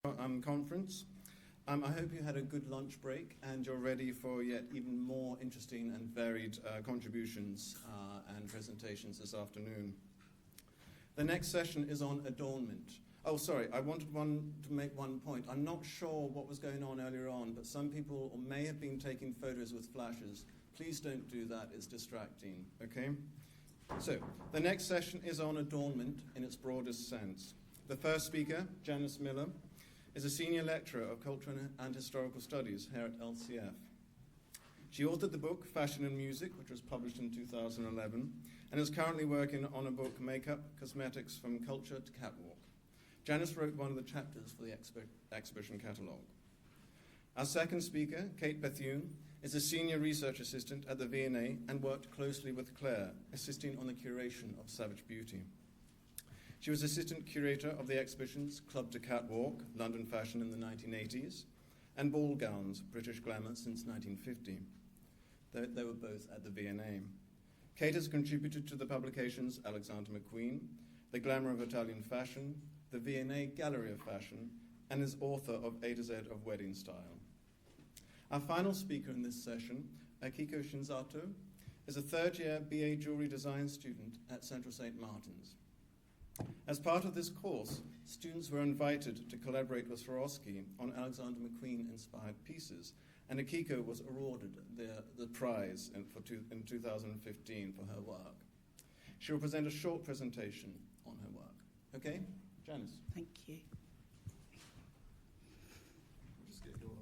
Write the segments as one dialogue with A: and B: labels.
A: Conference. I hope you had a good lunch break and you're ready for yet even more interesting and varied contributions and presentations this afternoon. The next session is on adornment. Oh, sorry, I wanted to make one point. I'm not sure what was going on earlier on, but some people may have been taking photos with flashes. Please don't do that, it's distracting, okay? So, the next session is on adornment in its broadest sense. The first speaker, Janice Miller, is a senior lecturer of cultural and historical studies here at LCF. She authored the book Fashion and Music, which was published in 2011, and is currently working on a book, Makeup, Cosmetics from Culture to Catwalk. Janice wrote one of the chapters for the exhibition catalogue. Our second speaker, Kate Bethune, is a senior research assistant at the V&A and worked closely with Claire, assisting on the curation of Savage Beauty. She was assistant curator of the exhibitions Club to Catwalk, London Fashion in the 1980s, and Ball Gowns, British Glamour since 1950. They were both at the V&A. Kate has contributed to the publications Alexander McQueen, The Glamour of Italian Fashion, the V&A Gallery of Fashion, and is author of A to Z of Wedding Style. Our final speaker in this session, Akiko Shinzato, is a third-year BA Jewelry Design student at Central St. Martin's. As part of this course, students were invited to collaborate with Swarovski on Alexander McQueen-inspired pieces, and Akiko was awarded the prize in 2015 for her work. She will present a short presentation on her work. Okay, Janice.
B: Thank you.
A: We'll just get your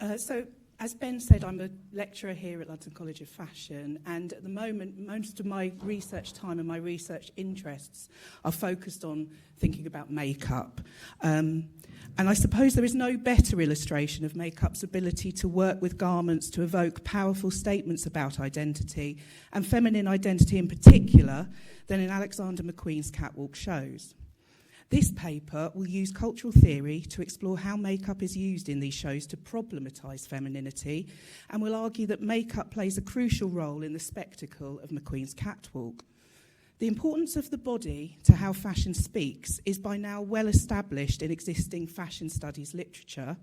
B: Okay. So, as Ben said, I'm a lecturer here at London College of Fashion, and at the moment, most of my research time and my research interests are focused on thinking about makeup. And I suppose there is no better illustration of makeup's ability to work with garments to evoke powerful statements about identity, and feminine identity in particular, than in Alexander McQueen's catwalk shows. This paper will use cultural theory to explore how makeup is used in these shows to problematise femininity, and will argue that makeup plays a crucial role in the spectacle of McQueen's catwalk. The importance of the body to how fashion speaks is by now well established in existing fashion studies literature,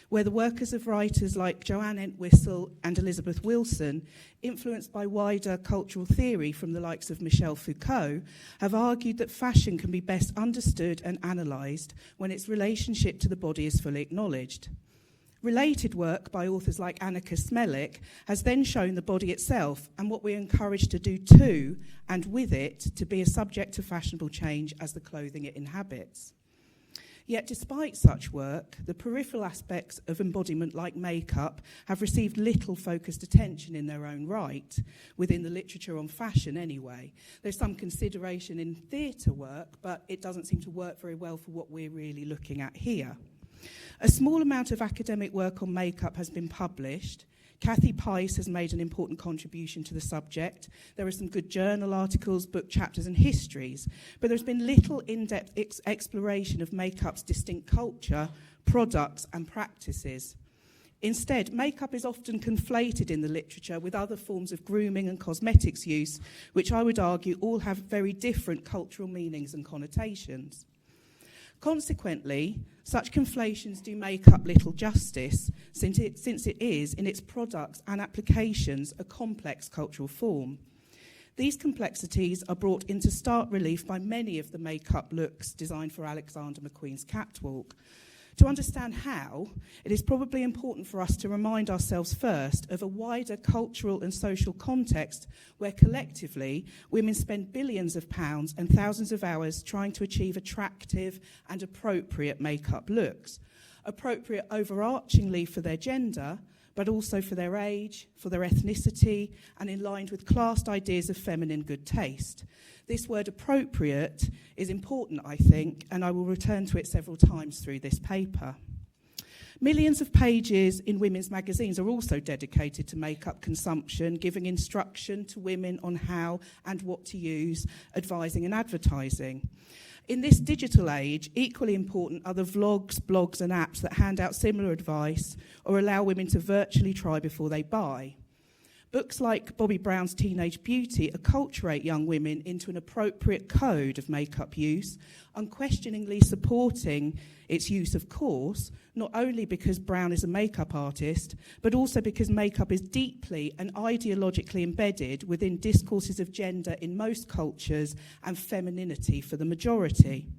B: where the workers of writers like Joanne Entwistle and Elizabeth Wilson, influenced by wider cultural theory from the likes of Michel Foucault, have argued that fashion can be best understood and analysed when its relationship to the body is fully acknowledged. Related work by authors like Annika Smelik has then shown the body itself and what we're encouraged to do to and with it to be a subject to fashionable change as the clothing it inhabits. Yet despite such work, the peripheral aspects of embodiment like makeup have received little focused attention in their own right, within the literature on fashion anyway. There's some consideration in theatre work, but it doesn't seem to work very well for what we're really looking at here. A small amount of academic work on makeup has been published. Kathy Pice has made an important contribution to the subject. There are some good journal articles, book chapters and histories, but there's been little in-depth exploration of makeup's distinct culture, products and practices. Instead, makeup is often conflated in the literature with other forms of grooming and cosmetics use, which I would argue all have very different cultural meanings and connotations. Consequently, such conflations do makeup little justice, since it is, in its products and applications, a complex cultural form. These complexities are brought into stark relief by many of the makeup looks designed for Alexander McQueen's catwalk. To understand how, it is probably important for us to remind ourselves first of a wider cultural and social context where collectively women spend billions of pounds and thousands of hours trying to achieve attractive and appropriate makeup looks. Appropriate overarchingly for their gender, but also for their age, for their ethnicity, and in line with classed ideas of feminine good taste. This word appropriate is important, I think, and I will return to it several times through this paper. Millions of pages in women's magazines are also dedicated to makeup consumption, giving instruction to women on how and what to use, advising and advertising. In this digital age, equally important are the vlogs, blogs and apps that hand out similar advice or allow women to virtually try before they buy. Books like Bobby Brown's Teenage Beauty acculturate young women into an appropriate code of makeup use, unquestioningly supporting its use, of course, not only because Brown is a makeup artist, but also because makeup is deeply and ideologically embedded within discourses of gender in most cultures and femininity for the majority.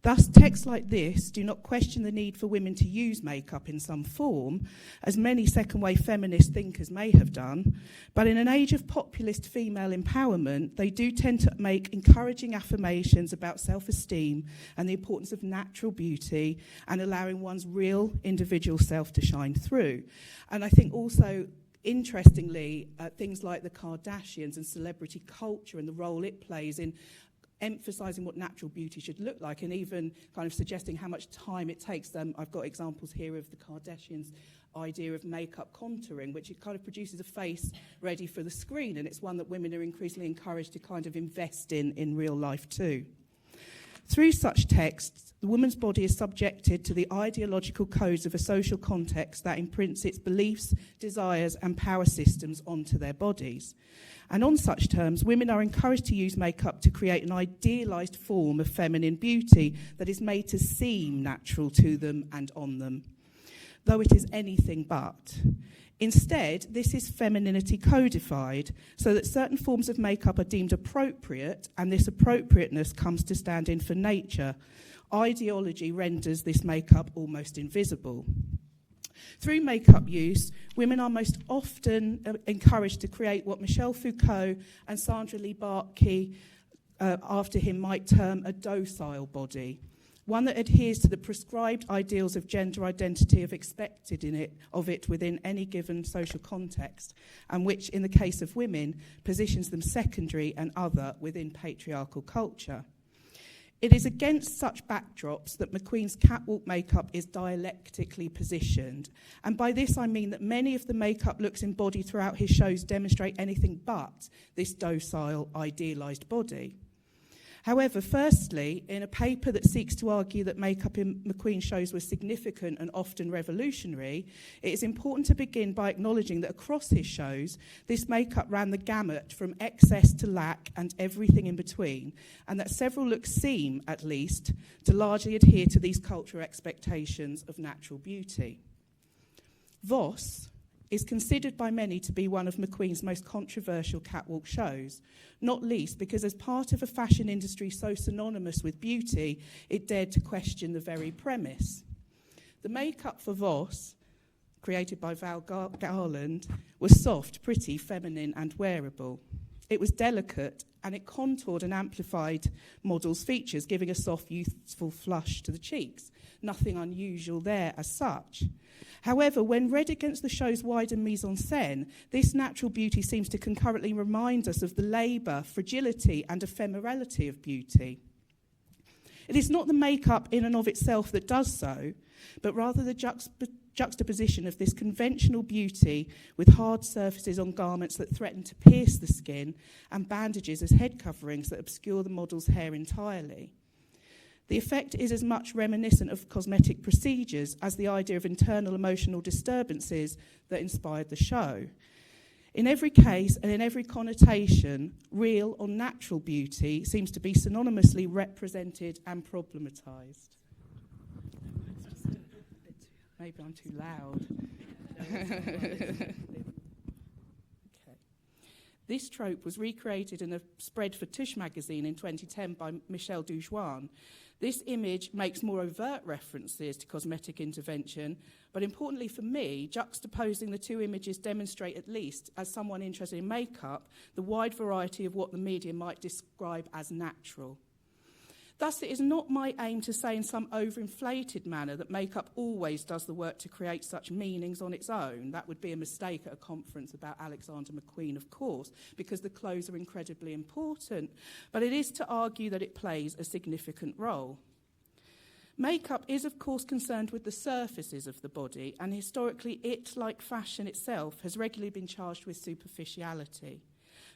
B: Thus, texts like this do not question the need for women to use makeup in some form, as many second-wave feminist thinkers may have done, but in an age of populist female empowerment, they do tend to make encouraging affirmations about self-esteem and the importance of natural beauty and allowing one's real individual self to shine through. And I think also, interestingly, things like the Kardashians and celebrity culture and the role it plays in emphasising what natural beauty should look like, and even kind of suggesting how much time it takes them. I've got examples here of the Kardashians' idea of makeup contouring, which it kind of produces a face ready for the screen, and it's one that women are increasingly encouraged to kind of invest in real life too. Through such texts, the woman's body is subjected to the ideological codes of a social context that imprints its beliefs, desires, and power systems onto their bodies. And on such terms, women are encouraged to use makeup to create an idealised form of feminine beauty that is made to seem natural to them and on them, though it is anything but. Instead, this is femininity codified, so that certain forms of makeup are deemed appropriate, and this appropriateness comes to stand in for nature. Ideology renders this makeup almost invisible. Through makeup use, women are most often encouraged to create what Michel Foucault and Sandra Lee Barkey, after him, might term a docile body, one that adheres to the prescribed ideals of gender identity of it within any given social context, and which, in the case of women, positions them secondary and other within patriarchal culture. It is against such backdrops that McQueen's catwalk makeup is dialectically positioned. And by this I mean that many of the makeup looks embodied throughout his shows demonstrate anything but this docile, idealised body. However, firstly, in a paper that seeks to argue that makeup in McQueen shows was significant and often revolutionary, it is important to begin by acknowledging that across his shows, this makeup ran the gamut from excess to lack and everything in between, and that several looks seem, at least, to largely adhere to these cultural expectations of natural beauty. Voss is considered by many to be one of McQueen's most controversial catwalk shows, not least because as part of a fashion industry so synonymous with beauty, it dared to question the very premise. The makeup for Voss, created by Val Garland, was soft, pretty, feminine, and wearable. It was delicate, and it contoured and amplified models' features, giving a soft, youthful flush to the cheeks. Nothing unusual there as such. However, when read against the show's wider mise-en-scène, this natural beauty seems to concurrently remind us of the labour, fragility, and ephemerality of beauty. It is not the makeup in and of itself that does so, but rather the juxtaposition of this conventional beauty with hard surfaces on garments that threaten to pierce the skin and bandages as head coverings that obscure the model's hair entirely. The effect is as much reminiscent of cosmetic procedures as the idea of internal emotional disturbances that inspired the show. In every case and in every connotation, real or natural beauty seems to be synonymously represented and problematised. Maybe I'm too loud. Okay. This trope was recreated in a spread for Touche magazine in 2010 by Michel Doujoune. This image makes more overt references to cosmetic intervention, but importantly for me, juxtaposing the two images demonstrate, at least as someone interested in makeup, the wide variety of what the media might describe as natural. Thus, it is not my aim to say in some overinflated manner that makeup always does the work to create such meanings on its own. That would be a mistake at a conference about Alexander McQueen, of course, because the clothes are incredibly important. But it is to argue that it plays a significant role. Makeup is, of course, concerned with the surfaces of the body, and historically it, like fashion itself, has regularly been charged with superficiality.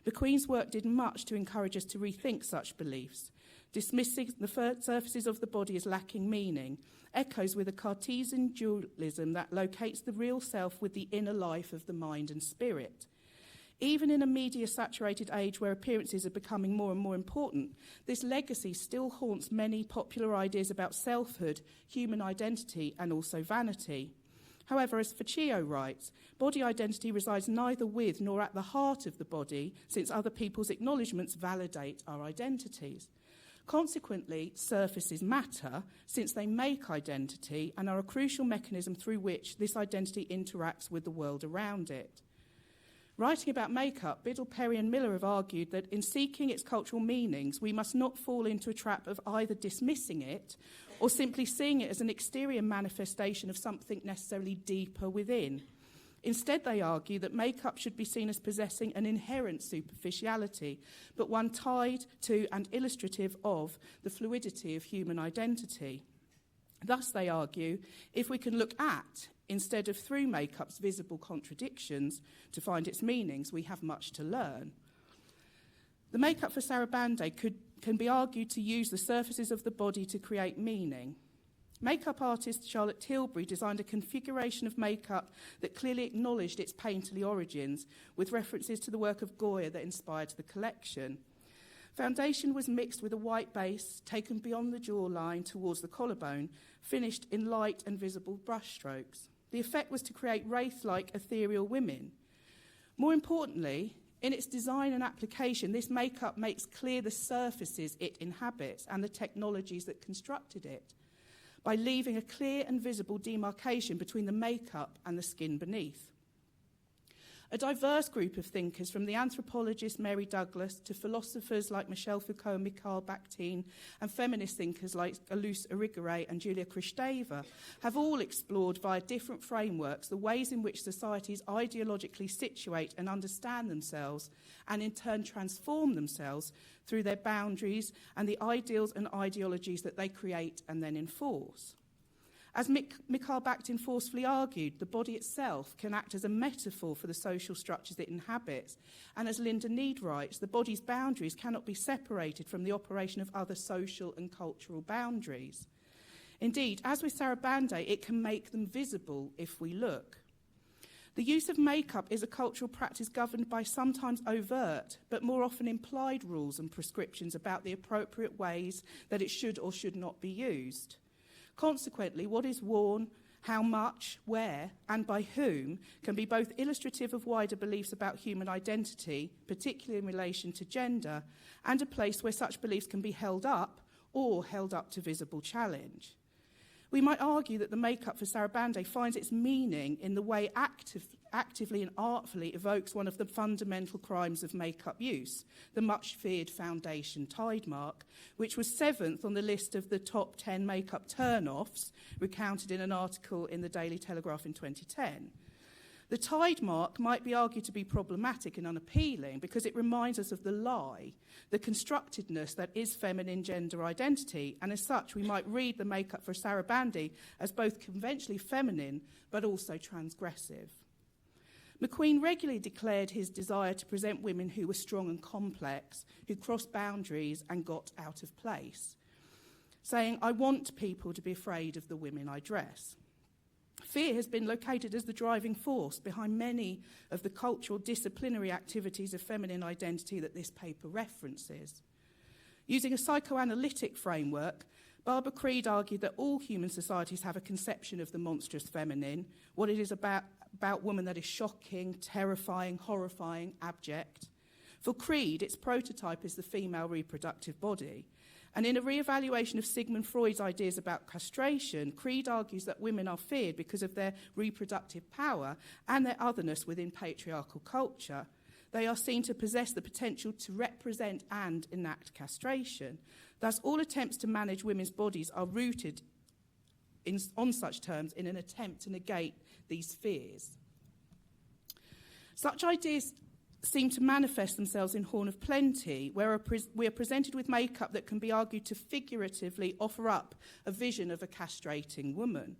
B: McQueen's work did much to encourage us to rethink such beliefs. Dismissing the surfaces of the body as lacking meaning echoes with a Cartesian dualism that locates the real self with the inner life of the mind and spirit. Even in a media-saturated age where appearances are becoming more and more important, this legacy still haunts many popular ideas about selfhood, human identity, and also vanity. However, as Faccio writes, body identity resides neither with nor at the heart of the body, since other people's acknowledgements validate our identities. Consequently, surfaces matter, since they make identity and are a crucial mechanism through which this identity interacts with the world around it. Writing about makeup, Biddle, Perry and Miller have argued that in seeking its cultural meanings, we must not fall into a trap of either dismissing it or simply seeing it as an exterior manifestation of something necessarily deeper within. Instead, they argue that makeup should be seen as possessing an inherent superficiality, but one tied to and illustrative of the fluidity of human identity. Thus, they argue, if we can look at, instead of through makeup's visible contradictions, to find its meanings, we have much to learn. The makeup for Sarabande can be argued to use the surfaces of the body to create meaning. Makeup artist Charlotte Tilbury designed a configuration of makeup that clearly acknowledged its painterly origins, with references to the work of Goya that inspired the collection. Foundation was mixed with a white base, taken beyond the jawline towards the collarbone, finished in light and visible brushstrokes. The effect was to create wraith-like ethereal women. More importantly, in its design and application, this makeup makes clear the surfaces it inhabits and the technologies that constructed it, by leaving a clear and visible demarcation between the makeup and the skin beneath. A diverse group of thinkers, from the anthropologist Mary Douglas to philosophers like Michel Foucault and Mikhail Bakhtin, and feminist thinkers like Luce Irigaray and Julia Kristeva, have all explored via different frameworks the ways in which societies ideologically situate and understand themselves, and in turn transform themselves through their boundaries and the ideals and ideologies that they create and then enforce. As Mikhail Bakhtin forcefully argued, the body itself can act as a metaphor for the social structures it inhabits, and as Linda Need writes, the body's boundaries cannot be separated from the operation of other social and cultural boundaries. Indeed, as with Sarabande, it can make them visible if we look. The use of makeup is a cultural practice governed by sometimes overt, but more often implied rules and prescriptions about the appropriate ways that it should or should not be used. Consequently, what is worn, how much, where, and by whom can be both illustrative of wider beliefs about human identity, particularly in relation to gender, and a place where such beliefs can be held up or held up to visible challenge. We might argue that the makeup for Sarabande finds its meaning in the way actively and artfully evokes one of the fundamental crimes of makeup use, the much-feared foundation tide mark, which was 7th on the list of the top 10 makeup turn-offs, recounted in an article in the Daily Telegraph in 2010. The tide mark might be argued to be problematic and unappealing because it reminds us of the lie, the constructedness that is feminine gender identity, and as such we might read the makeup for Sarabande as both conventionally feminine but also transgressive. McQueen regularly declared his desire to present women who were strong and complex, who crossed boundaries and got out of place, saying, "I want people to be afraid of the women I dress." Fear has been located as the driving force behind many of the cultural disciplinary activities of feminine identity that this paper references. Using a psychoanalytic framework, Barbara Creed argued that all human societies have a conception of the monstrous feminine, what it is about woman that is shocking, terrifying, horrifying, abject. For Creed, its prototype is the female reproductive body. And in a re-evaluation of Sigmund Freud's ideas about castration, Creed argues that women are feared because of their reproductive power and their otherness within patriarchal culture. They are seen to possess the potential to represent and enact castration. Thus, all attempts to manage women's bodies are rooted on such terms in an attempt to negate these fears. Such ideas seem to manifest themselves in Horn of Plenty, where we are presented with makeup that can be argued to figuratively offer up a vision of a castrating woman.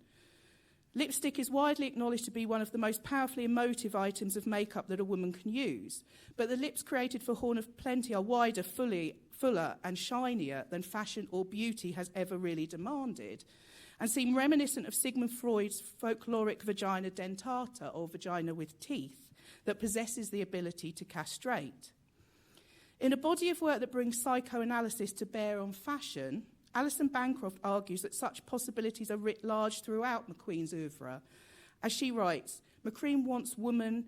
B: Lipstick is widely acknowledged to be one of the most powerfully emotive items of makeup that a woman can use, but the lips created for Horn of Plenty are wider, fuller and shinier than fashion or beauty has ever really demanded, and seem reminiscent of Sigmund Freud's folkloric vagina dentata, or vagina with teeth, that possesses the ability to castrate. In a body of work that brings psychoanalysis to bear on fashion, Alison Bancroft argues that such possibilities are writ large throughout McQueen's oeuvre. As she writes, McQueen wants woman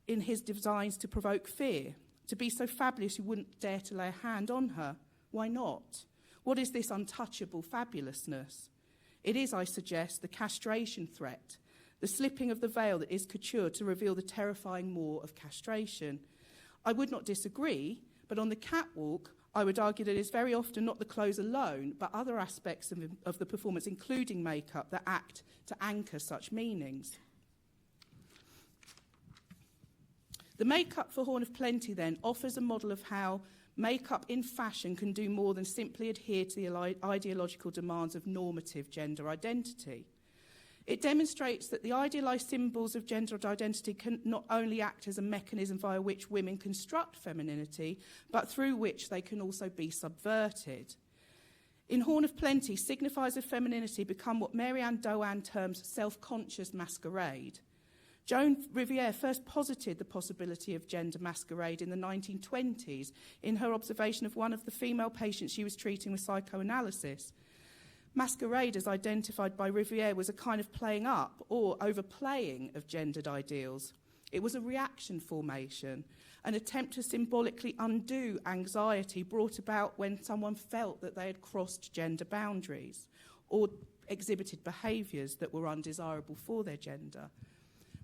B: in his designs to provoke fear, to be so fabulous you wouldn't dare to lay a hand on her. Why not? What is this untouchable fabulousness? It is, I suggest, the castration threat, the slipping of the veil that is couture to reveal the terrifying maw of castration. I would not disagree, but on the catwalk, I would argue that it is very often not the clothes alone, but other aspects of the performance, including makeup, that act to anchor such meanings. The makeup for Horn of Plenty, then, offers a model of how makeup in fashion can do more than simply adhere to the ideological demands of normative gender identity. It demonstrates that the idealised symbols of gender identity can not only act as a mechanism via which women construct femininity, but through which they can also be subverted. In Horn of Plenty, signifiers of femininity become what Marianne Doane terms self-conscious masquerade. Joan Riviere first posited the possibility of gender masquerade in the 1920s in her observation of one of the female patients she was treating with psychoanalysis. Masquerade, as identified by Riviere, was a kind of playing up or overplaying of gendered ideals. It was a reaction formation, an attempt to symbolically undo anxiety brought about when someone felt that they had crossed gender boundaries or exhibited behaviours that were undesirable for their gender.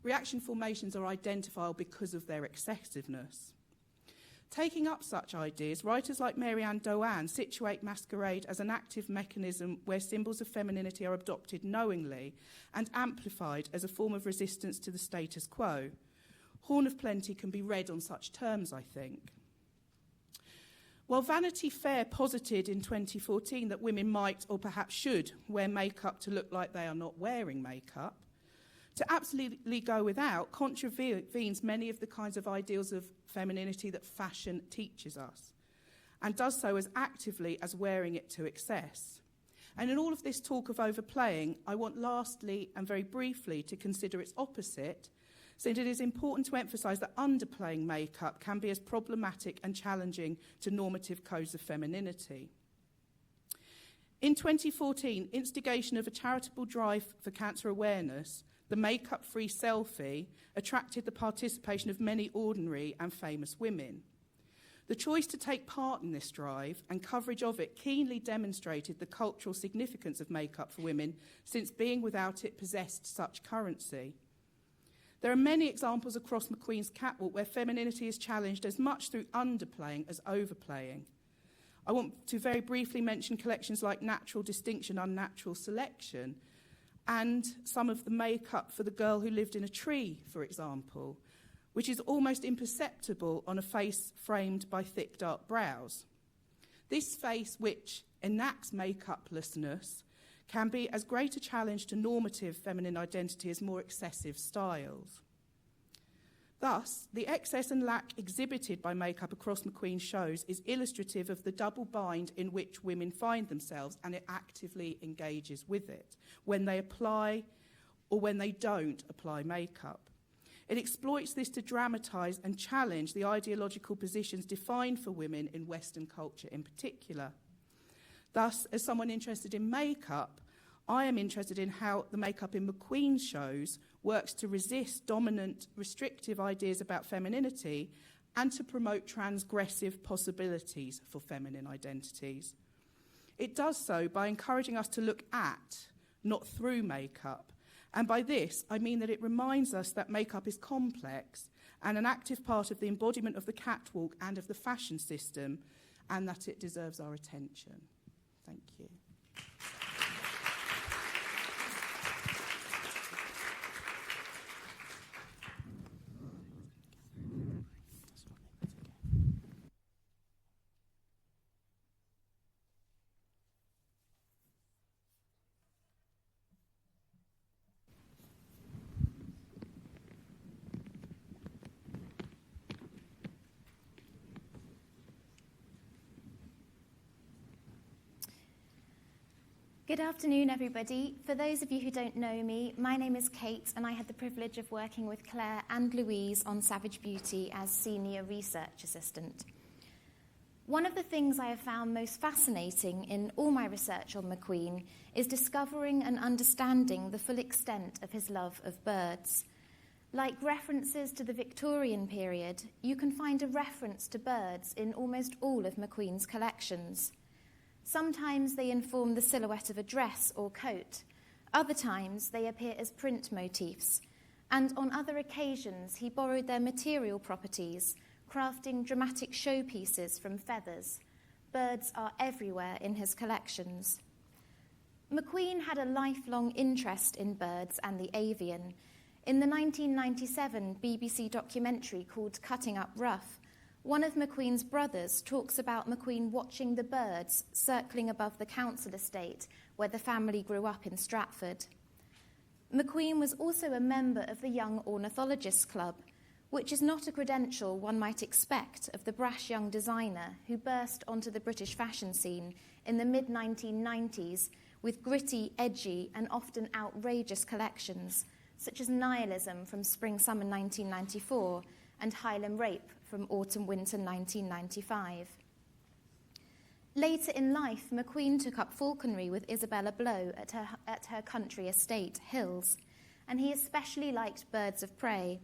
B: Reaction formations are identifiable because of their excessiveness. Taking up such ideas, writers like Marianne Doane situate masquerade as an active mechanism where symbols of femininity are adopted knowingly and amplified as a form of resistance to the status quo. Horn of Plenty can be read on such terms, I think. While Vanity Fair posited in 2014 that women might, or perhaps should, wear makeup to look like they are not wearing makeup, to absolutely go without contravenes many of the kinds of ideals of femininity that fashion teaches us, and does so as actively as wearing it to excess. And in all of this talk of overplaying, I want lastly and very briefly to consider its opposite, since it is important to emphasise that underplaying makeup can be as problematic and challenging to normative codes of femininity. In 2014, instigation of a charitable drive for cancer awareness, the makeup-free selfie attracted the participation of many ordinary and famous women. The choice to take part in this drive and coverage of it keenly demonstrated the cultural significance of makeup for women, since being without it possessed such currency. There are many examples across McQueen's catwalk where femininity is challenged as much through underplaying as overplaying. I want to very briefly mention collections like Natural Distinction, Unnatural Selection, and some of the makeup for The Girl Who Lived in a Tree, for example, which is almost imperceptible on a face framed by thick, dark brows. This face, which enacts makeuplessness, can be as great a challenge to normative feminine identity as more excessive styles. Thus, the excess and lack exhibited by makeup across McQueen's shows is illustrative of the double bind in which women find themselves, and it actively engages with it when they apply or when they don't apply makeup. It exploits this to dramatise and challenge the ideological positions defined for women in Western culture in particular. Thus, as someone interested in makeup, I am interested in how the makeup in McQueen's shows works to resist dominant, restrictive ideas about femininity and to promote transgressive possibilities for feminine identities. It does so by encouraging us to look at, not through makeup. And by this, I mean that it reminds us that makeup is complex and an active part of the embodiment of the catwalk and of the fashion system, and that it deserves our attention. Thank you.
C: Good afternoon, everybody. For those of you who don't know me, my name is Kate, and I had the privilege of working with Claire and Louise on Savage Beauty as Senior Research Assistant. One of the things I have found most fascinating in all my research on McQueen is discovering and understanding the full extent of his love of birds. Like references to the Victorian period, you can find a reference to birds in almost all of McQueen's collections. Sometimes they inform the silhouette of a dress or coat. Other times they appear as print motifs. And on other occasions he borrowed their material properties, crafting dramatic showpieces from feathers. Birds are everywhere in his collections. McQueen had a lifelong interest in birds and the avian. In the 1997 BBC documentary called Cutting Up Rough, one of McQueen's brothers talks about McQueen watching the birds circling above the council estate where the family grew up in Stratford. McQueen was also a member of the Young Ornithologists Club, which is not a credential one might expect of the brash young designer who burst onto the British fashion scene in the mid-1990s with gritty, edgy, and often outrageous collections, such as Nihilism from Spring-Summer 1994 and Highland Rape from Autumn-Winter 1995. Later in life, McQueen took up falconry with Isabella Blow at her country estate, Hills, and he especially liked birds of prey.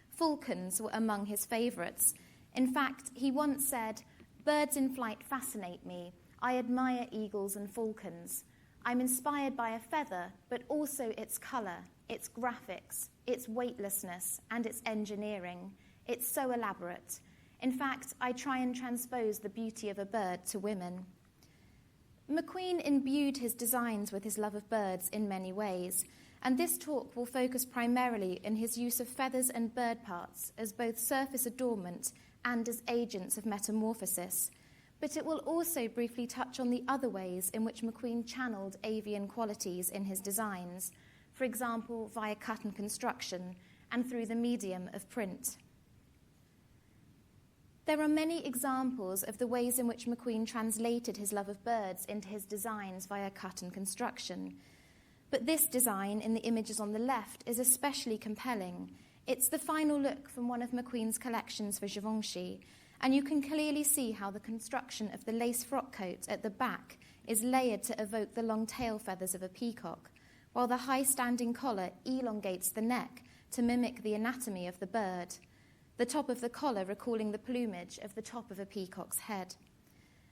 C: Falcons were among his favourites. In fact, he once said, "Birds in flight fascinate me. I admire eagles and falcons. I'm inspired by a feather, but also its colour, its graphics, its weightlessness, and its engineering. It's so elaborate. In fact, I try and transpose the beauty of a bird to women." McQueen imbued his designs with his love of birds in many ways, and this talk will focus primarily in his use of feathers and bird parts as both surface adornment and as agents of metamorphosis, but it will also briefly touch on the other ways in which McQueen channeled avian qualities in his designs, for example, via cut and construction, and through the medium of print. There are many examples of the ways in which McQueen translated his love of birds into his designs via cut and construction. But this design, in the images on the left, is especially compelling. It's the final look from one of McQueen's collections for Givenchy, and you can clearly see how the construction of the lace frock coat at the back is layered to evoke the long tail feathers of a peacock, while the high-standing collar elongates the neck to mimic the anatomy of the bird, the top of the collar recalling the plumage of the top of a peacock's head.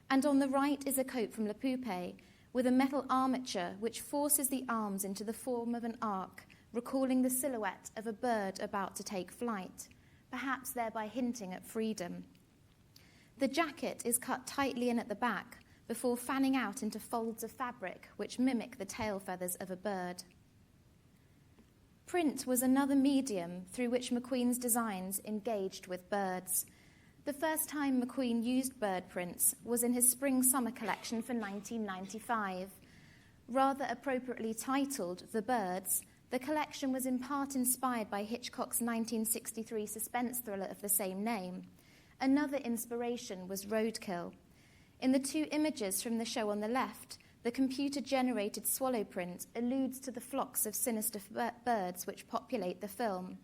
C: And on the right is a coat from Le Poupée, with a metal armature which forces the arms into the form of an arc, recalling the silhouette of a bird about to take flight, perhaps thereby hinting at freedom. The jacket is cut tightly in at the back before fanning out into folds of fabric which mimic the tail feathers of a bird. Print was another medium through which McQueen's designs engaged with birds. The first time McQueen used bird prints was in his spring-summer collection for 1995. Rather appropriately titled The Birds, the collection was in part inspired by Hitchcock's 1963 suspense thriller of the same name. Another inspiration was roadkill. In the two images from the show on the left, the computer-generated swallow print alludes to the flocks of sinister birds which populate the film.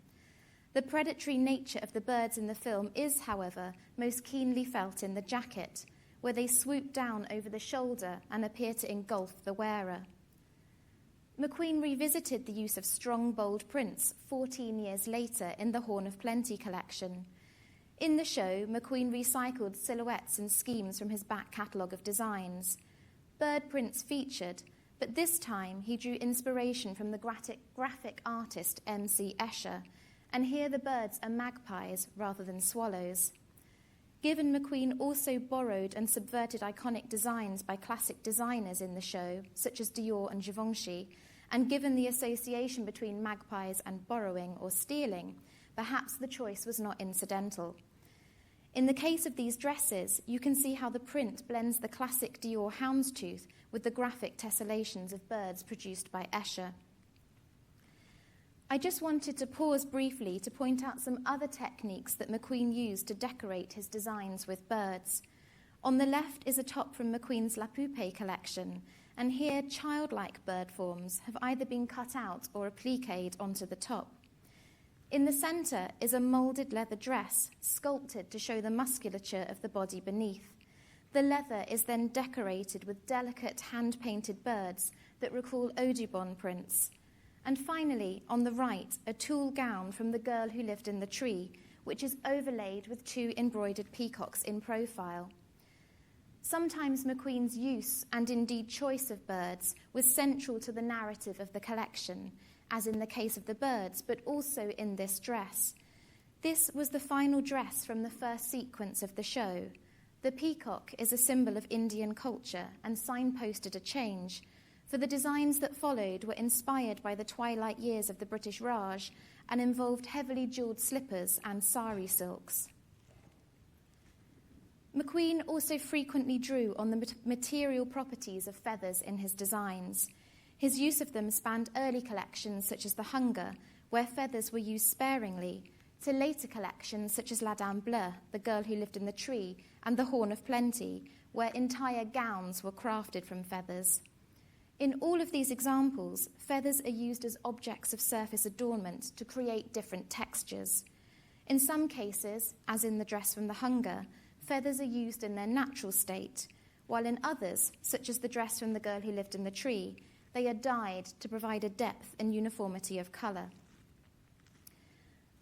C: The predatory nature of the birds in the film is, however, most keenly felt in the jacket, where they swoop down over the shoulder and appear to engulf the wearer. McQueen revisited the use of strong, bold prints 14 years later in the Horn of Plenty collection. In the show, McQueen recycled silhouettes and schemes from his back catalogue of designs. Bird prints featured, but this time he drew inspiration from the graphic artist M.C. Escher, and here the birds are magpies rather than swallows. Given McQueen also borrowed and subverted iconic designs by classic designers in the show, such as Dior and Givenchy, and given the association between magpies and borrowing or stealing, perhaps the choice was not incidental. In the case of these dresses, you can see how the print blends the classic Dior houndstooth with the graphic tessellations of birds produced by Escher. I just wanted to pause briefly to point out some other techniques that McQueen used to decorate his designs with birds. On the left is a top from McQueen's La Poupée collection, and here childlike bird forms have either been cut out or appliqued onto the top. In the centre is a moulded leather dress, sculpted to show the musculature of the body beneath. The leather is then decorated with delicate hand-painted birds that recall Audubon prints. And finally, on the right, a tulle gown from The Girl Who Lived in the Tree, which is overlaid with 2 embroidered peacocks in profile. Sometimes McQueen's use and indeed choice of birds was central to the narrative of the collection, as in the case of the birds, but also in this dress. This was the final dress from the first sequence of the show. The peacock is a symbol of Indian culture and signposted a change, for the designs that followed were inspired by the twilight years of the British Raj and involved heavily jewelled slippers and sari silks. McQueen also frequently drew on the material properties of feathers in his designs. His use of them spanned early collections such as The Hunger, where feathers were used sparingly, to later collections such as La Dame Bleue, The Girl Who Lived in the Tree, and The Horn of Plenty, where entire gowns were crafted from feathers. In all of these examples, feathers are used as objects of surface adornment to create different textures. In some cases, as in the dress from The Hunger, feathers are used in their natural state, while in others, such as the dress from The Girl Who Lived in the Tree, they are dyed to provide a depth and uniformity of colour.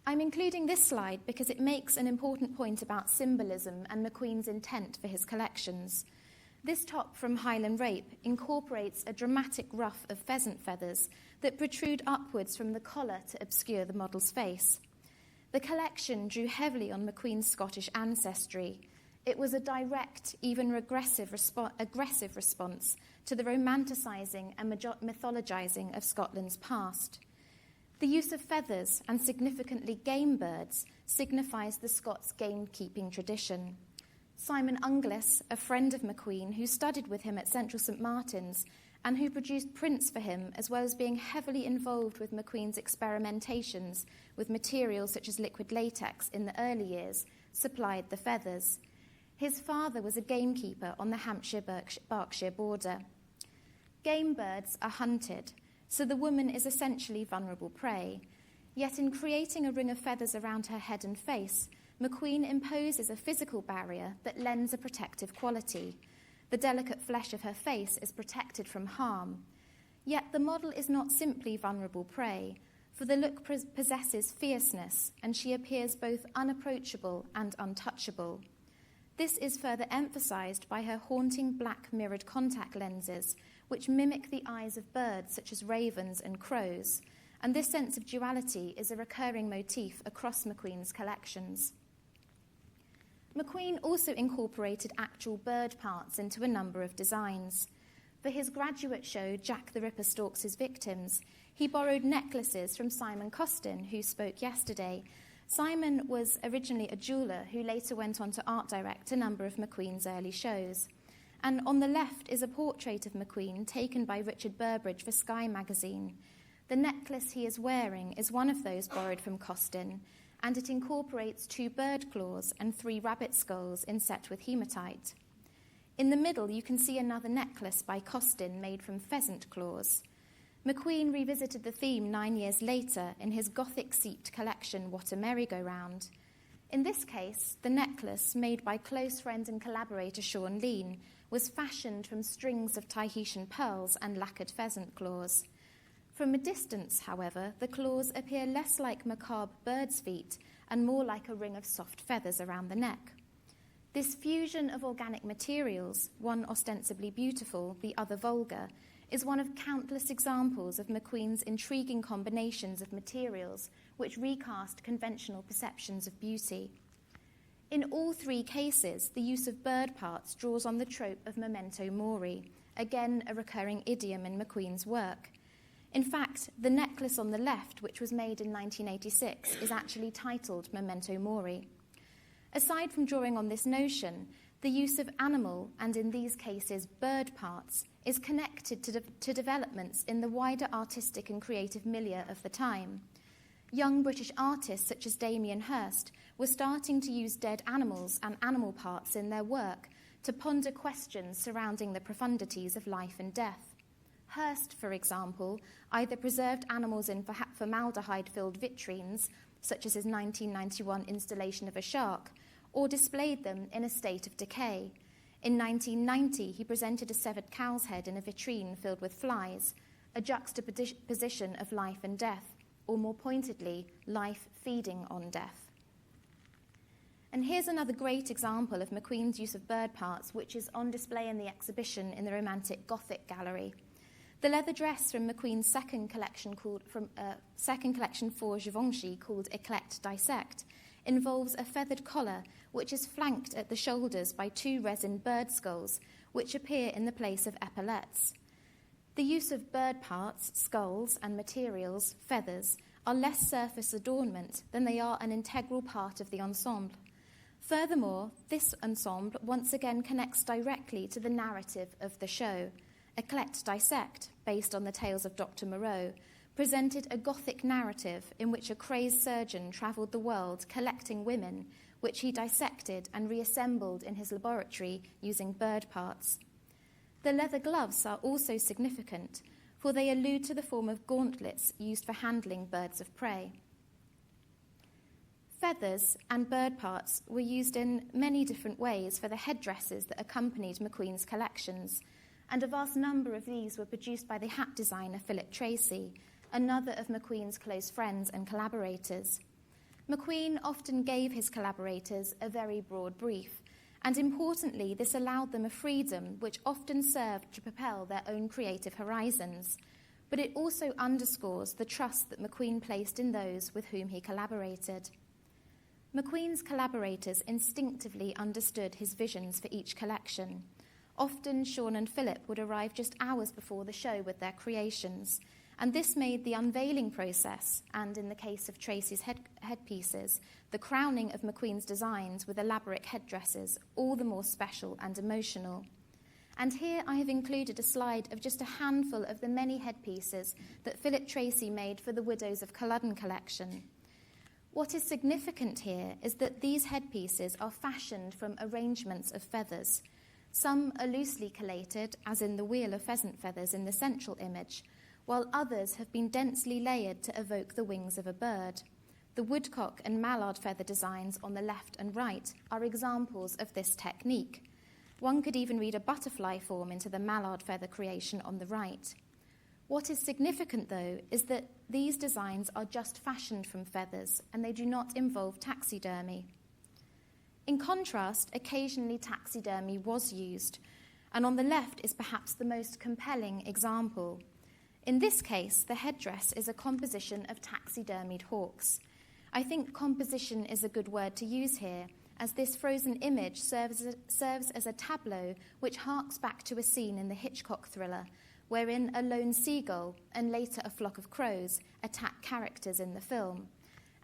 C: I'm including this slide because it makes an important point about symbolism and McQueen's intent for his collections. This top from Highland Rape incorporates a dramatic ruff of pheasant feathers that protrude upwards from the collar to obscure the model's face. The collection drew heavily on McQueen's Scottish ancestry. It was a direct, even aggressive response to the romanticising and mythologising of Scotland's past. The use of feathers, and significantly game birds, signifies the Scots game-keeping tradition. Simon Unglis, a friend of McQueen who studied with him at Central St Martin's and who produced prints for him, as well as being heavily involved with McQueen's experimentations with materials such as liquid latex in the early years, supplied the feathers. His father was a gamekeeper on the Hampshire-Berkshire border. Game birds are hunted, so the woman is essentially vulnerable prey. Yet in creating a ring of feathers around her head and face, McQueen imposes a physical barrier that lends a protective quality. The delicate flesh of her face is protected from harm. Yet the model is not simply vulnerable prey, for the look possesses fierceness, and she appears both unapproachable and untouchable. This is further emphasised by her haunting black mirrored contact lenses, which mimic the eyes of birds such as ravens and crows, and this sense of duality is a recurring motif across McQueen's collections. McQueen also incorporated actual bird parts into a number of designs. For his graduate show, Jack the Ripper Stalks His Victims, he borrowed necklaces from Simon Costin, who spoke yesterday. Simon was originally a jeweller who later went on to art direct a number of McQueen's early shows. And on the left is a portrait of McQueen taken by Richard Burbridge for Sky magazine. The necklace he is wearing is one of those borrowed from Costin, and it incorporates 2 bird claws and 3 rabbit skulls inset with hematite. In the middle, you can see another necklace by Costin made from pheasant claws. McQueen revisited the theme 9 years later in his Gothic-seeped collection, What a Merry-Go-Round. In this case, the necklace, made by close friend and collaborator Sean Lean, was fashioned from strings of Tahitian pearls and lacquered pheasant claws. From a distance, however, the claws appear less like macabre bird's feet and more like a ring of soft feathers around the neck. This fusion of organic materials, one ostensibly beautiful, the other vulgar, is one of countless examples of McQueen's intriguing combinations of materials which recast conventional perceptions of beauty. In all 3 cases, the use of bird parts draws on the trope of memento mori, again a recurring idiom in McQueen's work. In fact, the necklace on the left, which was made in 1986, is actually titled Memento Mori. Aside from drawing on this notion, the use of animal, and in these cases bird parts, is connected to developments in the wider artistic and creative milieu of the time. Young British artists such as Damien Hirst were starting to use dead animals and animal parts in their work to ponder questions surrounding the profundities of life and death. Hearst, for example, either preserved animals in formaldehyde-filled vitrines, such as his 1991 installation of a shark, or displayed them in a state of decay. In 1990, he presented a severed cow's head in a vitrine filled with flies, a juxtaposition of life and death, or more pointedly, life feeding on death. And here's another great example of McQueen's use of bird parts, which is on display in the exhibition in the Romantic Gothic Gallery. The leather dress from McQueen's second collection for Givenchy, called Éclate Dissect, involves a feathered collar which is flanked at the shoulders by 2 resin bird skulls, which appear in the place of epaulettes. The use of bird parts, skulls, and materials, feathers, are less surface adornment than they are an integral part of the ensemble. Furthermore, this ensemble once again connects directly to the narrative of the show. Éclate Dissect, based on the tales of Dr. Moreau, presented a Gothic narrative in which a crazed surgeon travelled the world collecting women, which he dissected and reassembled in his laboratory using bird parts. The leather gloves are also significant, for they allude to the form of gauntlets used for handling birds of prey. Feathers and bird parts were used in many different ways for the headdresses that accompanied McQueen's collections, and a vast number of these were produced by the hat designer Philip Tracy, another of McQueen's close friends and collaborators. McQueen often gave his collaborators a very broad brief, and importantly, this allowed them a freedom which often served to propel their own creative horizons. But it also underscores the trust that McQueen placed in those with whom he collaborated. McQueen's collaborators instinctively understood his visions for each collection. Often, Sean and Philip would arrive just hours before the show with their creations, and this made the unveiling process, and in the case of Tracy's headpieces, the crowning of McQueen's designs with elaborate headdresses, all the more special and emotional. And here I have included a slide of just a handful of the many headpieces that Philip Tracy made for the Widows of Culloden collection. What is significant here is that these headpieces are fashioned from arrangements of feathers. Some are loosely collated, as in the wheel of pheasant feathers in the central image, while others have been densely layered to evoke the wings of a bird. The woodcock and mallard feather designs on the left and right are examples of this technique. One could even read a butterfly form into the mallard feather creation on the right. What is significant, though, is that these designs are just fashioned from feathers, and they do not involve taxidermy. In contrast, occasionally taxidermy was used, and on the left is perhaps the most compelling example. In this case, the headdress is a composition of taxidermied hawks. I think composition is a good word to use here, as this frozen image serves as a tableau which harks back to a scene in the Hitchcock thriller, wherein a lone seagull and later a flock of crows attack characters in the film.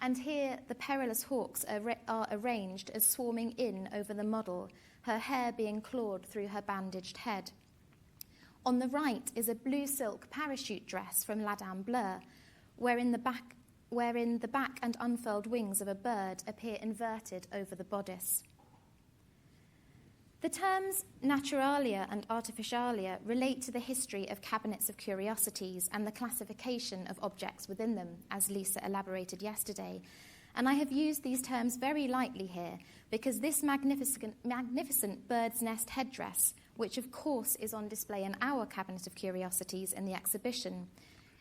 C: And here the perilous hawks are arranged as swarming in over the model, her hair being clawed through her bandaged head. On the right is a blue silk parachute dress from La Dame Bleue, wherein the back and unfurled wings of a bird appear inverted over the bodice. The terms naturalia and artificialia relate to the history of cabinets of curiosities and the classification of objects within them, as Lisa elaborated yesterday. And I have used these terms very lightly here because this magnificent bird's nest headdress, which of course is on display in our Cabinet of Curiosities in the exhibition,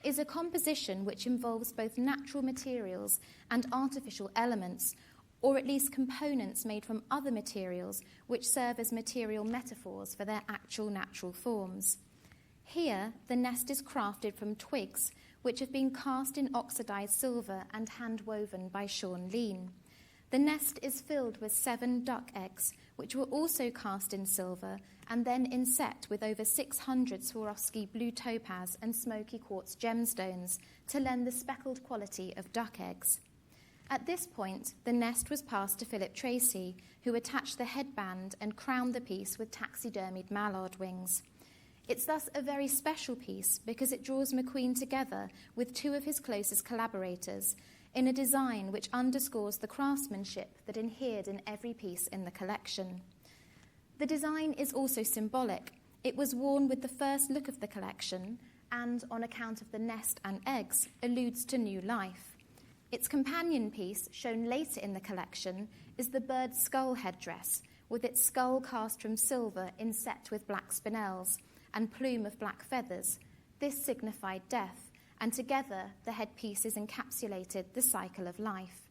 C: is a composition which involves both natural materials and artificial elements, or at least components made from other materials which serve as material metaphors for their actual natural forms. Here, the nest is crafted from twigs which have been cast in oxidized silver and hand-woven by Sean Lean. The nest is filled with 7 duck eggs, which were also cast in silver and then inset with over 600 Swarovski blue topaz and smoky quartz gemstones to lend the speckled quality of duck eggs. At this point, the nest was passed to Philip Tracy, who attached the headband and crowned the piece with taxidermied mallard wings. It's thus a very special piece because it draws McQueen together with 2 of his closest collaborators in a design which underscores the craftsmanship that inhered in every piece in the collection. The design is also symbolic. It was worn with the first look of the collection and, on account of the nest and eggs, alludes to new life. Its companion piece, shown later in the collection, is the bird's skull headdress, with its skull cast from silver inset with black spinels and plume of black feathers. This signified death, and together the headpieces encapsulated the cycle of life.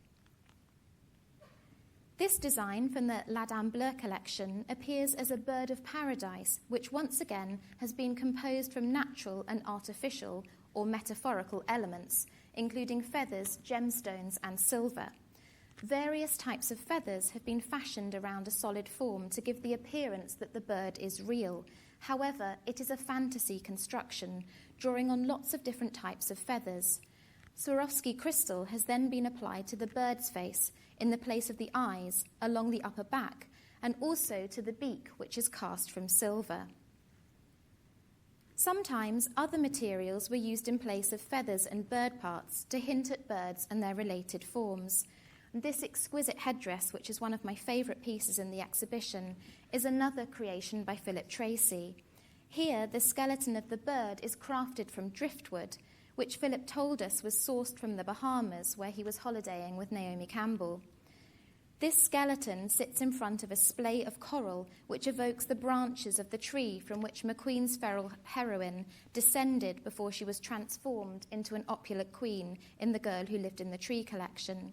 C: This design from the La Dame Bleue collection appears as a bird of paradise, which once again has been composed from natural and artificial or metaphorical elements, including feathers, gemstones, and silver. Various types of feathers have been fashioned around a solid form to give the appearance that the bird is real. However, it is a fantasy construction, drawing on lots of different types of feathers. Swarovski crystal has then been applied to the bird's face in the place of the eyes, along the upper back, and also to the beak, which is cast from silver. Sometimes other materials were used in place of feathers and bird parts to hint at birds and their related forms. This exquisite headdress, which is one of my favourite pieces in the exhibition, is another creation by Philip Tracy. Here, the skeleton of the bird is crafted from driftwood, which Philip told us was sourced from the Bahamas, where he was holidaying with Naomi Campbell. This skeleton sits in front of a splay of coral, which evokes the branches of the tree from which McQueen's feral heroine descended before she was transformed into an opulent queen in The Girl Who Lived in the Tree collection.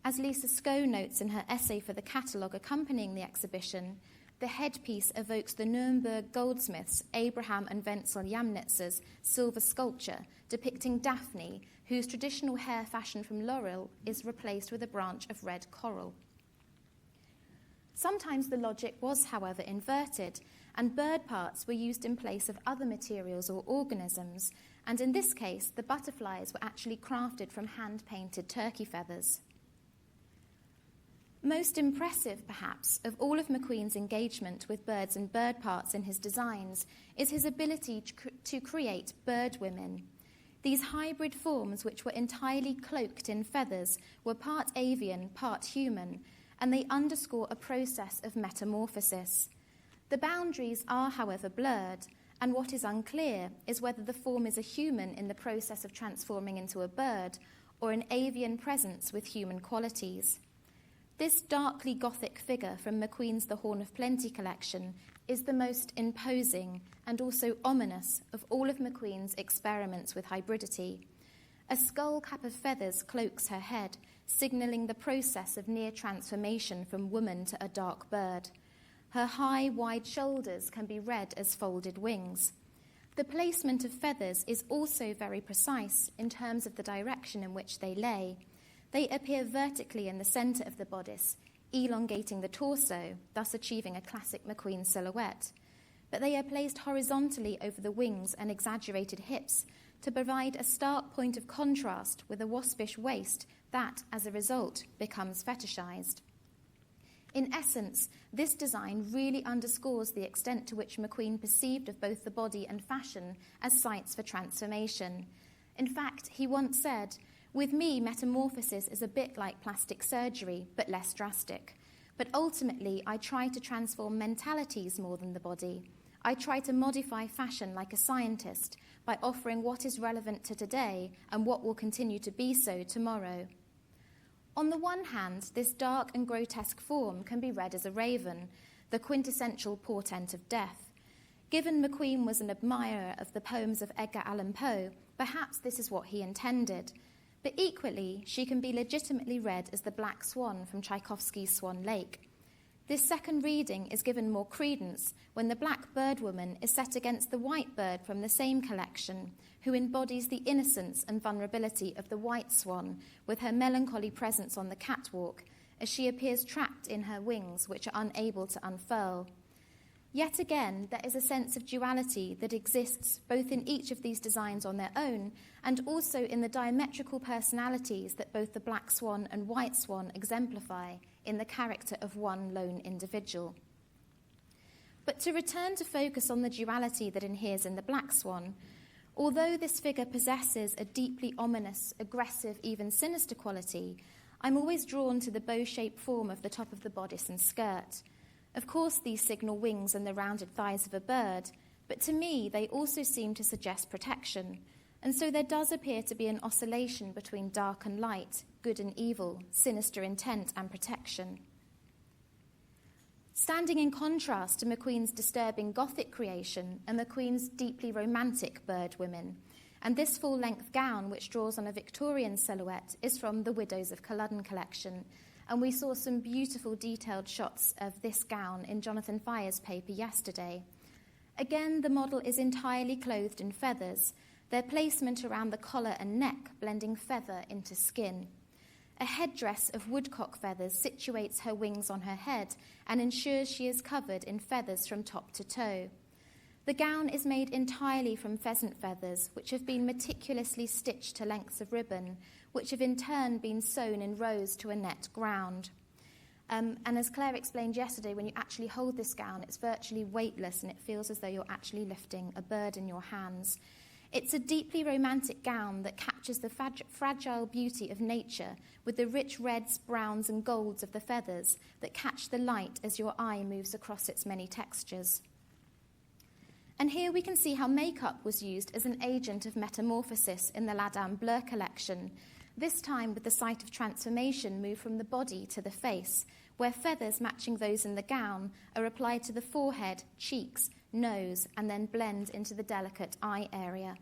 C: As Lisa Scow notes in her essay for the catalogue accompanying the exhibition, the headpiece evokes the Nuremberg goldsmiths Abraham and Wenzel Jamnitzer's silver sculpture depicting Daphne, whose traditional hair fashioned from laurel is replaced with a branch of red coral. Sometimes the logic was, however, inverted, and bird parts were used in place of other materials or organisms, and in this case, the butterflies were actually crafted from hand-painted turkey feathers. Most impressive, perhaps, of all of McQueen's engagement with birds and bird parts in his designs is his ability to create bird women. These hybrid forms, which were entirely cloaked in feathers, were part avian, part human, and they underscore a process of metamorphosis. The boundaries are, however, blurred, and what is unclear is whether the form is a human in the process of transforming into a bird or an avian presence with human qualities. This darkly Gothic figure from McQueen's The Horn of Plenty collection is the most imposing and also ominous of all of McQueen's experiments with hybridity. A skull cap of feathers cloaks her head, signalling the process of near transformation from woman to a dark bird. Her high, wide shoulders can be read as folded wings. The placement of feathers is also very precise in terms of the direction in which they lay. They appear vertically in the centre of the bodice, elongating the torso, thus achieving a classic McQueen silhouette. But they are placed horizontally over the wings and exaggerated hips to provide a stark point of contrast with a waspish waist that, as a result, becomes fetishized. In essence, this design really underscores the extent to which McQueen perceived of both the body and fashion as sites for transformation. In fact, he once said, "With me, metamorphosis is a bit like plastic surgery, but less drastic. But ultimately, I try to transform mentalities more than the body. I try to modify fashion like a scientist by offering what is relevant to today and what will continue to be so tomorrow." On the one hand, this dark and grotesque form can be read as a raven, the quintessential portent of death. Given McQueen was an admirer of the poems of Edgar Allan Poe, perhaps this is what he intended. But equally, she can be legitimately read as the black swan from Tchaikovsky's Swan Lake. This second reading is given more credence when the black bird woman is set against the white bird from the same collection, who embodies the innocence and vulnerability of the white swan, with her melancholy presence on the catwalk, as she appears trapped in her wings, which are unable to unfurl. Yet again, there is a sense of duality that exists both in each of these designs on their own and also in the diametrical personalities that both the black swan and white swan exemplify in the character of one lone individual. But to return to focus on the duality that inheres in the black swan, although this figure possesses a deeply ominous, aggressive, even sinister quality, I'm always drawn to the bow-shaped form of the top of the bodice and skirt. Of course, these signal wings and the rounded thighs of a bird, but to me, they also seem to suggest protection. And so there does appear to be an oscillation between dark and light, good and evil, sinister intent and protection. Standing in contrast to McQueen's disturbing Gothic creation are McQueen's deeply romantic bird women. And this full-length gown, which draws on a Victorian silhouette, is from the Widows of Culloden collection. And we saw some beautiful detailed shots of this gown in Jonathan Fyer's paper yesterday. Again, the model is entirely clothed in feathers, their placement around the collar and neck blending feather into skin. A headdress of woodcock feathers situates her wings on her head and ensures she is covered in feathers from top to toe. The gown is made entirely from pheasant feathers, which have been meticulously stitched to lengths of ribbon, which have in turn been sewn in rows to a net ground. And as Claire explained yesterday, when you actually hold this gown, it's virtually weightless and it feels as though you're actually lifting a bird in your hands. It's a deeply romantic gown that captures the fragile beauty of nature with the rich reds, browns and golds of the feathers that catch the light as your eye moves across its many textures. And here we can see how makeup was used as an agent of metamorphosis in the La Dame Bleue collection, this time with the site of transformation moved from the body to the face, where feathers matching those in the gown are applied to the forehead, cheeks, nose, and then blend into the delicate eye area.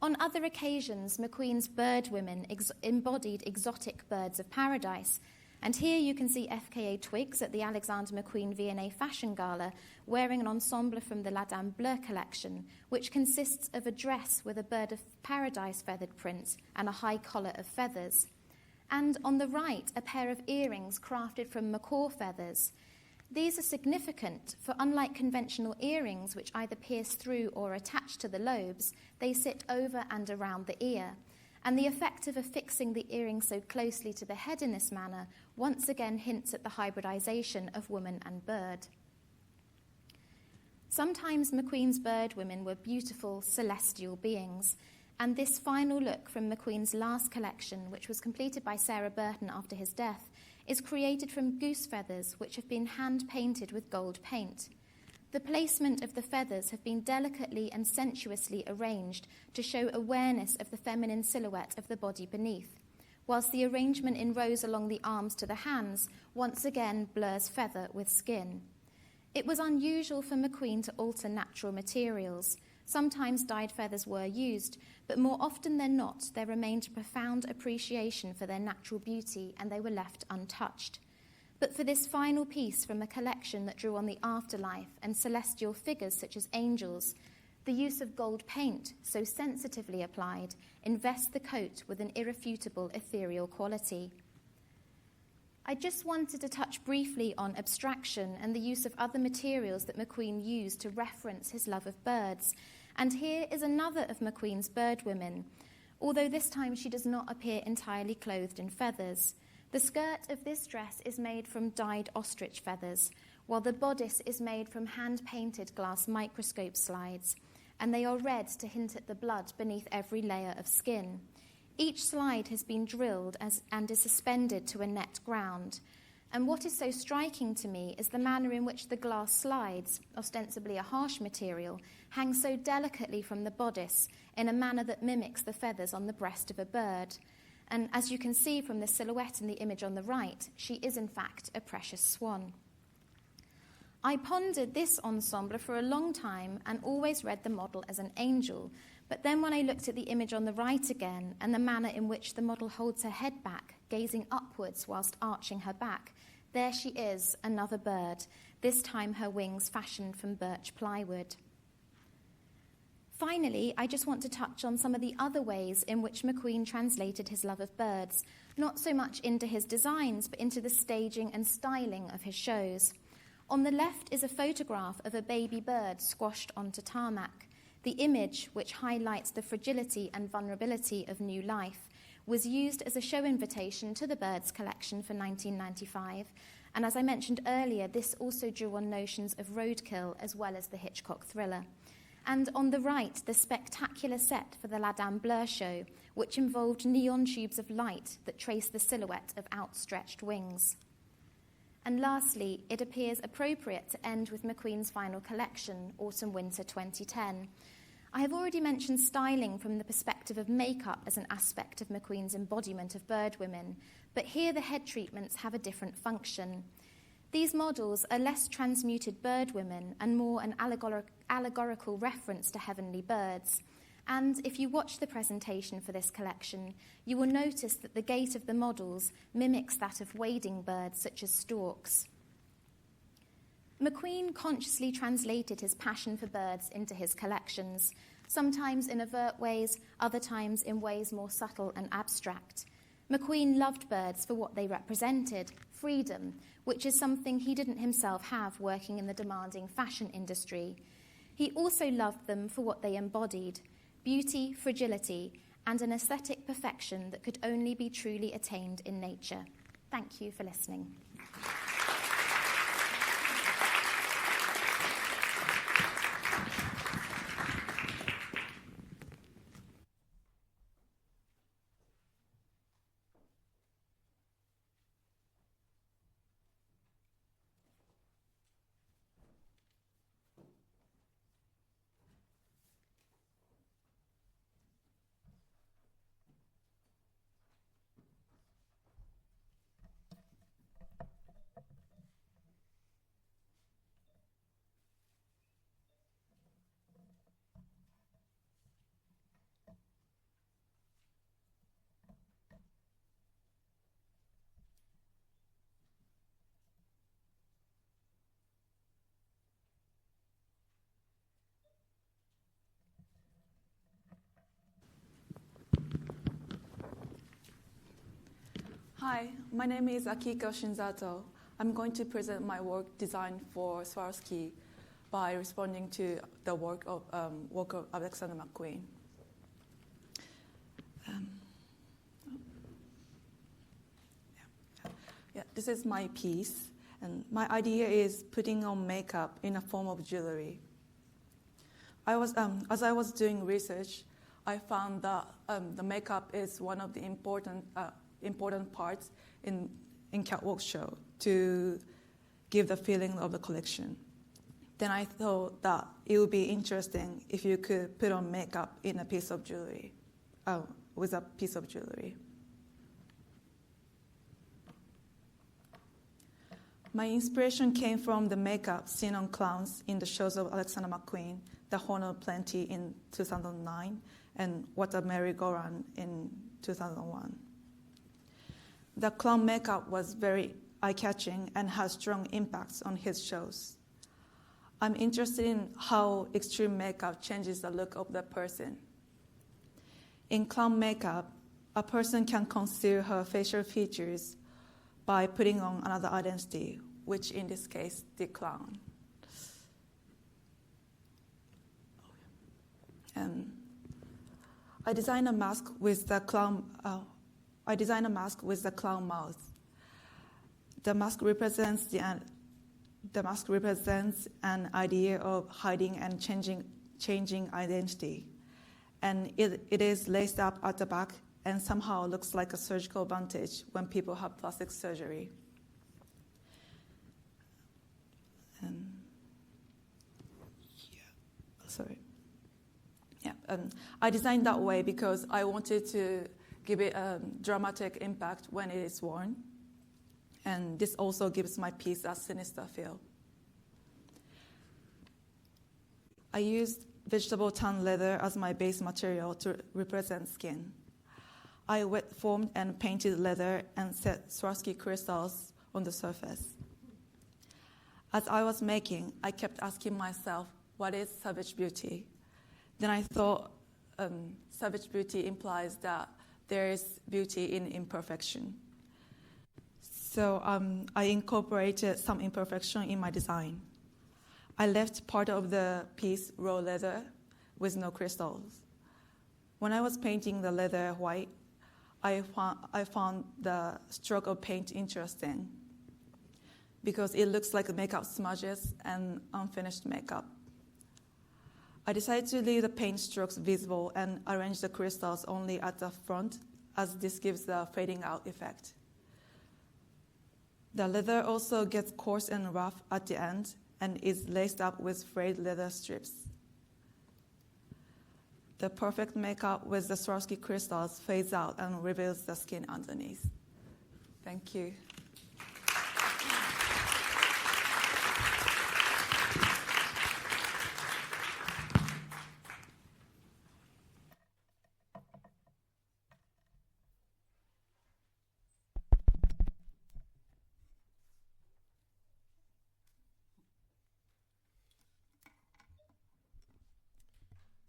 C: On other occasions, McQueen's bird women embodied exotic birds of paradise, and here you can see FKA Twigs at the Alexander McQueen V&A Fashion Gala wearing an ensemble from the La Dame Bleue collection, which consists of a dress with a bird of paradise feathered print and a high collar of feathers. And on the right, a pair of earrings crafted from macaw feathers. These are significant, for unlike conventional earrings, which either pierce through or attach to the lobes, they sit over and around the ear. And the effect of affixing the earring so closely to the head in this manner once again hints at the hybridization of woman and bird. Sometimes McQueen's bird women were beautiful, celestial beings, and this final look from McQueen's last collection, which was completed by Sarah Burton after his death, is created from goose feathers which have been hand-painted with gold paint. The placement of the feathers have been delicately and sensuously arranged to show awareness of the feminine silhouette of the body beneath, whilst the arrangement in rows along the arms to the hands once again blurs feather with skin. It was unusual for McQueen to alter natural materials. Sometimes dyed feathers were used, but more often than not, there remained a profound appreciation for their natural beauty and they were left untouched. But for this final piece from a collection that drew on the afterlife and celestial figures such as angels, the use of gold paint, so sensitively applied, invests the coat with an irrefutable ethereal quality. I just wanted to touch briefly on abstraction and the use of other materials that McQueen used to reference his love of birds. And here is another of McQueen's bird women, although this time she does not appear entirely clothed in feathers. The skirt of this dress is made from dyed ostrich feathers, while the bodice is made from hand-painted glass microscope slides, and they are red to hint at the blood beneath every layer of skin. Each slide has been drilled and is suspended to a net ground. And what is so striking to me is the manner in which the glass slides, ostensibly a harsh material, hang so delicately from the bodice in a manner that mimics the feathers on the breast of a bird. And as you can see from the silhouette in the image on the right, she is in fact a precious swan. I pondered this ensemble for a long time and always read the model as an angel, but then when I looked at the image on the right again and the manner in which the model holds her head back, gazing upwards whilst arching her back, there she is, another bird, this time her wings fashioned from birch plywood. Finally, I just want to touch on some of the other ways in which McQueen translated his love of birds, not so much into his designs, but into the staging and styling of his shows. On the left is a photograph of a baby bird squashed onto tarmac. The image, which highlights the fragility and vulnerability of new life, was used as a show invitation to the Birds collection for 1995. And as I mentioned earlier, this also drew on notions of roadkill as well as the Hitchcock thriller. And on the right, the spectacular set for the La Dame Bleue show, which involved neon tubes of light that traced the silhouette of outstretched wings. And lastly, it appears appropriate to end with McQueen's final collection, Autumn-Winter 2010. I have already mentioned styling from the perspective of makeup as an aspect of McQueen's embodiment of bird women, but here the head treatments have a different function. These models are less transmuted bird women and more an allegorical reference to heavenly birds. And if you watch the presentation for this collection, you will notice that the gait of the models mimics that of wading birds such as storks. McQueen consciously translated his passion for birds into his collections, sometimes in overt ways, other times in ways more subtle and abstract. McQueen loved birds for what they represented, freedom, which is something he didn't himself have working in the demanding fashion industry. He also loved them for what they embodied, beauty, fragility, and an aesthetic perfection that could only be truly attained in nature. Thank you for listening.
D: Hi, my name is Akiko Shinzato. I'm going to present my work designed for Swarovski by responding to the work of Alexander McQueen. This is my piece, and my idea is putting on makeup in a form of jewelry. As I was doing research, I found that the makeup is one of the important parts in catwalk show to give the feeling of the collection. Then I thought that it would be interesting if you could put on makeup in a piece of jewelry, with a piece of jewelry. My inspiration came from the makeup seen on clowns in the shows of Alexander McQueen, The Horn of Plenty in 2009, and What a Merry-Go-Round in 2001. The clown makeup was very eye-catching and has strong impacts on his shows. I'm interested in how extreme makeup changes the look of the person. In clown makeup, a person can conceal her facial features by putting on another identity, which in this case, the clown. I designed a mask with the clown mouth. The mask represents an idea of hiding and changing identity, and it is laced up at the back and somehow looks like a surgical bandage when people have plastic surgery. I designed that way because I wanted to give it a dramatic impact when it is worn. And this also gives my piece a sinister feel. I used vegetable tan leather as my base material to represent skin. I wet formed and painted leather and set Swarovski crystals on the surface. As I was making, I kept asking myself, what is savage beauty? Then I thought savage beauty implies that there is beauty in imperfection. So I incorporated some imperfection in my design. I left part of the piece raw leather with no crystals. When I was painting the leather white, I found the stroke of paint interesting because it looks like makeup smudges and unfinished makeup. I decided to leave the paint strokes visible and arrange the crystals only at the front, as this gives the fading out effect. The leather also gets coarse and rough at the end and is laced up with frayed leather strips. The perfect makeup with the Swarovski crystals fades out and reveals the skin underneath. Thank you.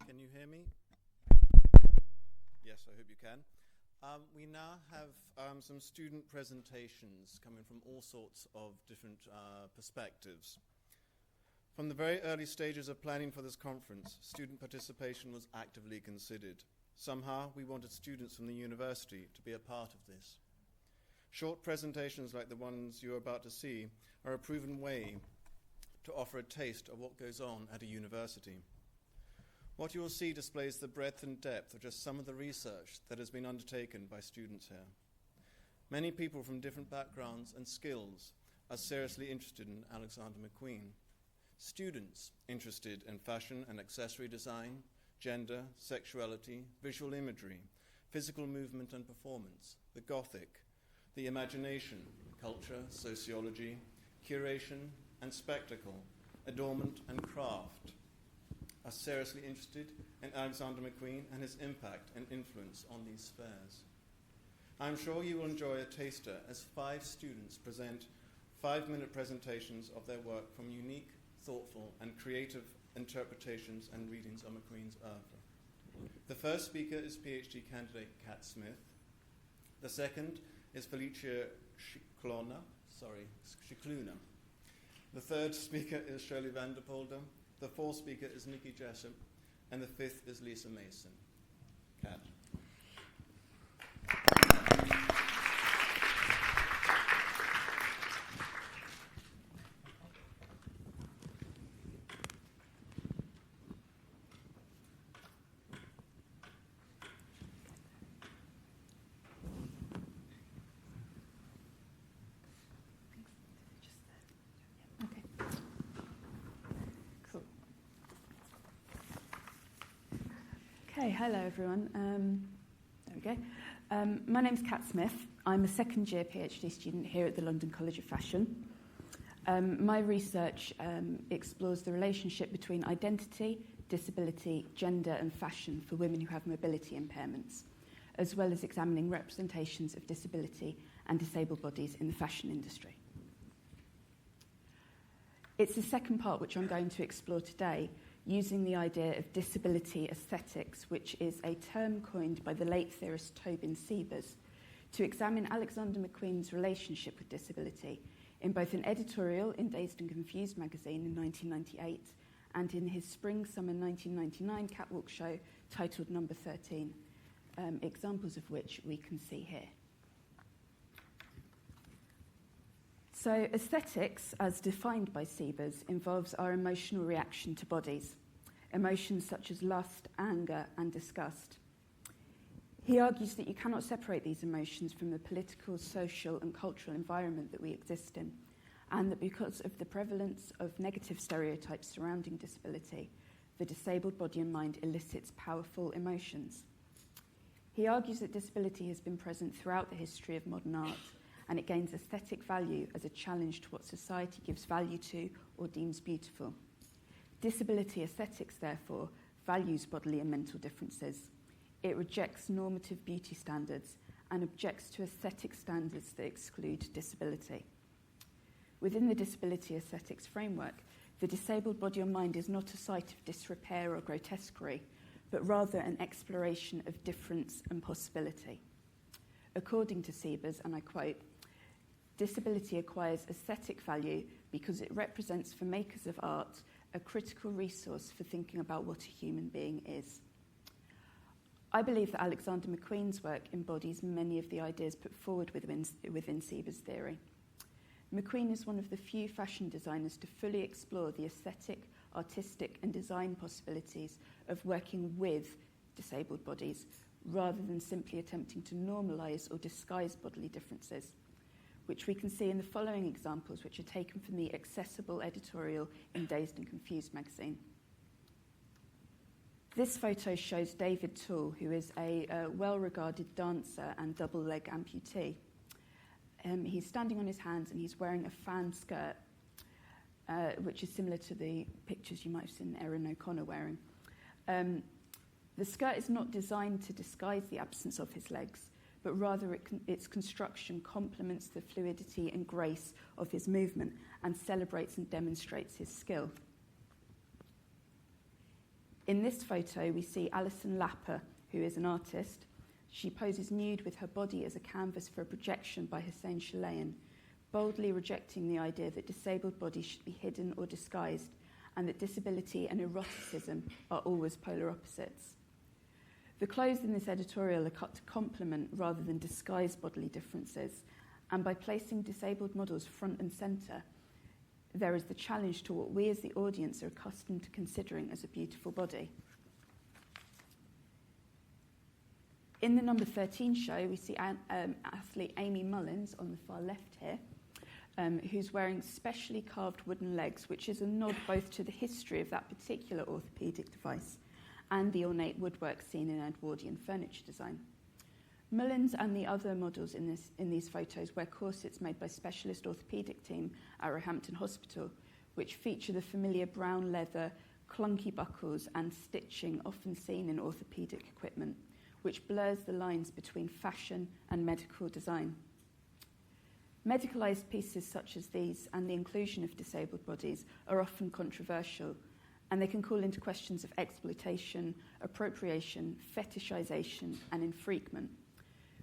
A: Can you hear me? Yes, I hope you can. We now have some student presentations coming from all sorts of different perspectives. From the very early stages of planning for this conference, student participation was actively considered. Somehow, we wanted students from the university to be a part of this. Short presentations like the ones you're about to see are a proven way to offer a taste of what goes on at a university. What you will see displays the breadth and depth of just some of the research that has been undertaken by students here. Many people from different backgrounds and skills are seriously interested in Alexander McQueen. Students interested in fashion and accessory design, gender, sexuality, visual imagery, physical movement and performance, the Gothic, the imagination, culture, sociology, curation and spectacle, adornment and craft, are seriously interested in Alexander McQueen and his impact and influence on these spheres. I'm sure you will enjoy a taster as 5 students present 5-minute presentations of their work from unique, thoughtful, and creative interpretations and readings of McQueen's oeuvre. The first speaker is PhD candidate Kat Smith. The second is Felicia Scicluna. The third speaker is Shirley van der Polder. The fourth speaker is Nikki Jessup, and the fifth is Lisa Mason. Kat.
E: Okay, hello everyone. There we go. My name's Kat Smith. I'm a second-year PhD student here at the London College of Fashion. My research explores the relationship between identity, disability, gender and fashion for women who have mobility impairments, as well as examining representations of disability and disabled bodies in the fashion industry. It's the second part which I'm going to explore today, using the idea of disability aesthetics, which is a term coined by the late theorist Tobin Siebers, to examine Alexander McQueen's relationship with disability in both an editorial in Dazed and Confused magazine in 1998 and in his spring-summer 1999 catwalk show titled Number 13, examples of which we can see here. So aesthetics, as defined by Siebers, involves our emotional reaction to bodies, emotions such as lust, anger, and disgust. He argues that you cannot separate these emotions from the political, social, and cultural environment that we exist in, and that because of the prevalence of negative stereotypes surrounding disability, the disabled body and mind elicits powerful emotions. He argues that disability has been present throughout the history of modern art, and it gains aesthetic value as a challenge to what society gives value to or deems beautiful. Disability aesthetics, therefore, values bodily and mental differences. It rejects normative beauty standards and objects to aesthetic standards that exclude disability. Within the disability aesthetics framework, the disabled body or mind is not a site of disrepair or grotesquerie, but rather an exploration of difference and possibility. According to Siebers, and I quote, "Disability acquires aesthetic value because it represents for makers of art a critical resource for thinking about what a human being is." I believe that Alexander McQueen's work embodies many of the ideas put forward within Siebers' theory. McQueen is one of the few fashion designers to fully explore the aesthetic, artistic, and design possibilities of working with disabled bodies, rather than simply attempting to normalise or disguise bodily differences. which we can see in the following examples, which are taken from the accessible editorial in Dazed and Confused magazine. This photo shows David Toole, who is a well-regarded dancer and double-leg amputee. He's standing on his hands and he's wearing a fan skirt, which is similar to the pictures you might have seen Erin O'Connor wearing. The skirt is not designed to disguise the absence of his legs, but rather its construction complements the fluidity and grace of his movement and celebrates and demonstrates his skill. In this photo, we see Alison Lapper, who is an artist. She poses nude with her body as a canvas for a projection by Hussein Chalayan, boldly rejecting the idea that disabled bodies should be hidden or disguised, and that disability and eroticism are always polar opposites. The clothes in this editorial are cut to complement rather than disguise bodily differences, and by placing disabled models front and centre, there is the challenge to what we as the audience are accustomed to considering as a beautiful body. In the number 13 show, we see athlete Amy Mullins on the far left here, who's wearing specially carved wooden legs, which is a nod both to the history of that particular orthopaedic device and the ornate woodwork seen in Edwardian furniture design. Mullins and the other models in these photos wear corsets made by specialist orthopaedic team at Roehampton Hospital, which feature the familiar brown leather, clunky buckles and stitching often seen in orthopaedic equipment, which blurs the lines between fashion and medical design. Medicalised pieces such as these and the inclusion of disabled bodies are often controversial, and they can call into questions of exploitation, appropriation, fetishisation and infrequent.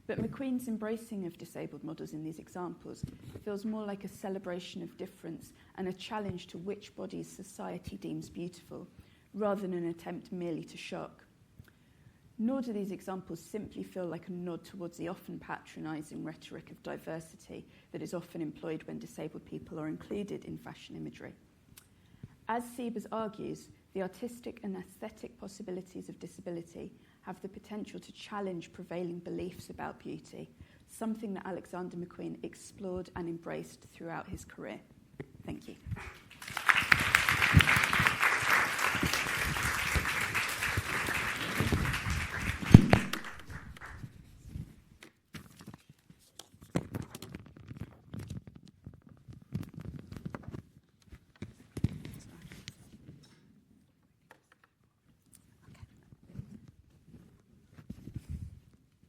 E: But McQueen's embracing of disabled models in these examples feels more like a celebration of difference and a challenge to which bodies society deems beautiful, rather than an attempt merely to shock. Nor do these examples simply feel like a nod towards the often patronising rhetoric of diversity that is often employed when disabled people are included in fashion imagery. As Siebers argues, the artistic and aesthetic possibilities of disability have the potential to challenge prevailing beliefs about beauty, something that Alexander McQueen explored and embraced throughout his career. Thank you.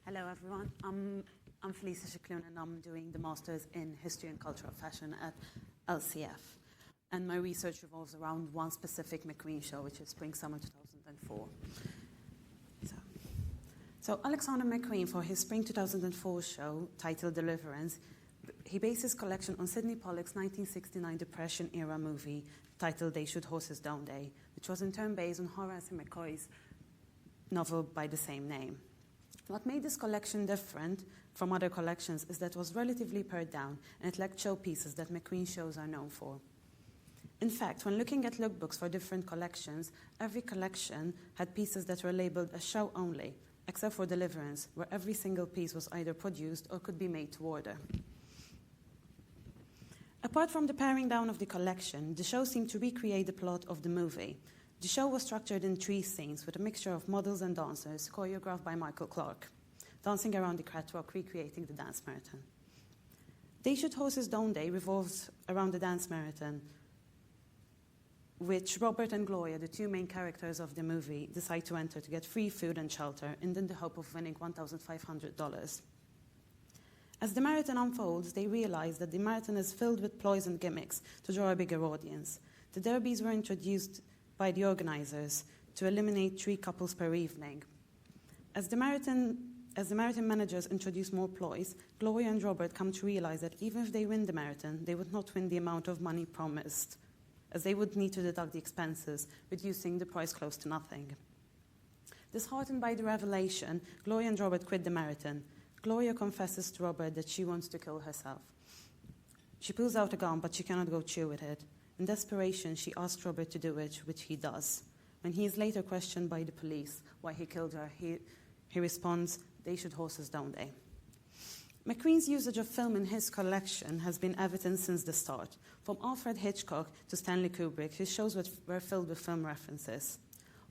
F: Hello everyone, I'm Felicia Shikloon and I'm doing the Masters in History and Culture of Fashion at LCF. And my research revolves around one specific McQueen show, which is Spring-Summer 2004. So Alexander McQueen, for his Spring 2004 show, titled Deliverance, he based his collection on Sidney Pollack's 1969 Depression-era movie titled They Shoot Horses, Don't They?, which was in turn based on Horace McCoy's novel by the same name. What made this collection different from other collections is that it was relatively pared down and it lacked showpieces that McQueen shows are known for. In fact, when looking at lookbooks for different collections, every collection had pieces that were labeled as show only, except for Deliverance, where every single piece was either produced or could be made to order. Apart from the paring down of the collection, the show seemed to recreate the plot of the movie. The show was structured in 3 scenes with a mixture of models and dancers, choreographed by Michael Clark, dancing around the catwalk, recreating the dance marathon. They Shoot Horses, Don't They? Revolves around the dance marathon, which Robert and Gloria, the 2 main characters of the movie, decide to enter to get free food and shelter, and in the hope of winning $1,500. As the marathon unfolds, they realize that the marathon is filled with ploys and gimmicks to draw a bigger audience. The derbies were introduced by the organizers to eliminate 3 couples per evening. As the marathon managers introduce more ploys, Gloria and Robert come to realize that even if they win the marathon, they would not win the amount of money promised, as they would need to deduct the expenses, reducing the price close to nothing. Disheartened by the revelation, Gloria and Robert quit the marathon. Gloria confesses to Robert that she wants to kill herself. She pulls out a gun, but she cannot go through with it. In desperation, she asks Robert to do it, which he does. When he is later questioned by the police why he killed her, he responds, "They shoot horses, don't they?" McQueen's usage of film in his collection has been evident since the start. From Alfred Hitchcock to Stanley Kubrick, his shows were filled with film references.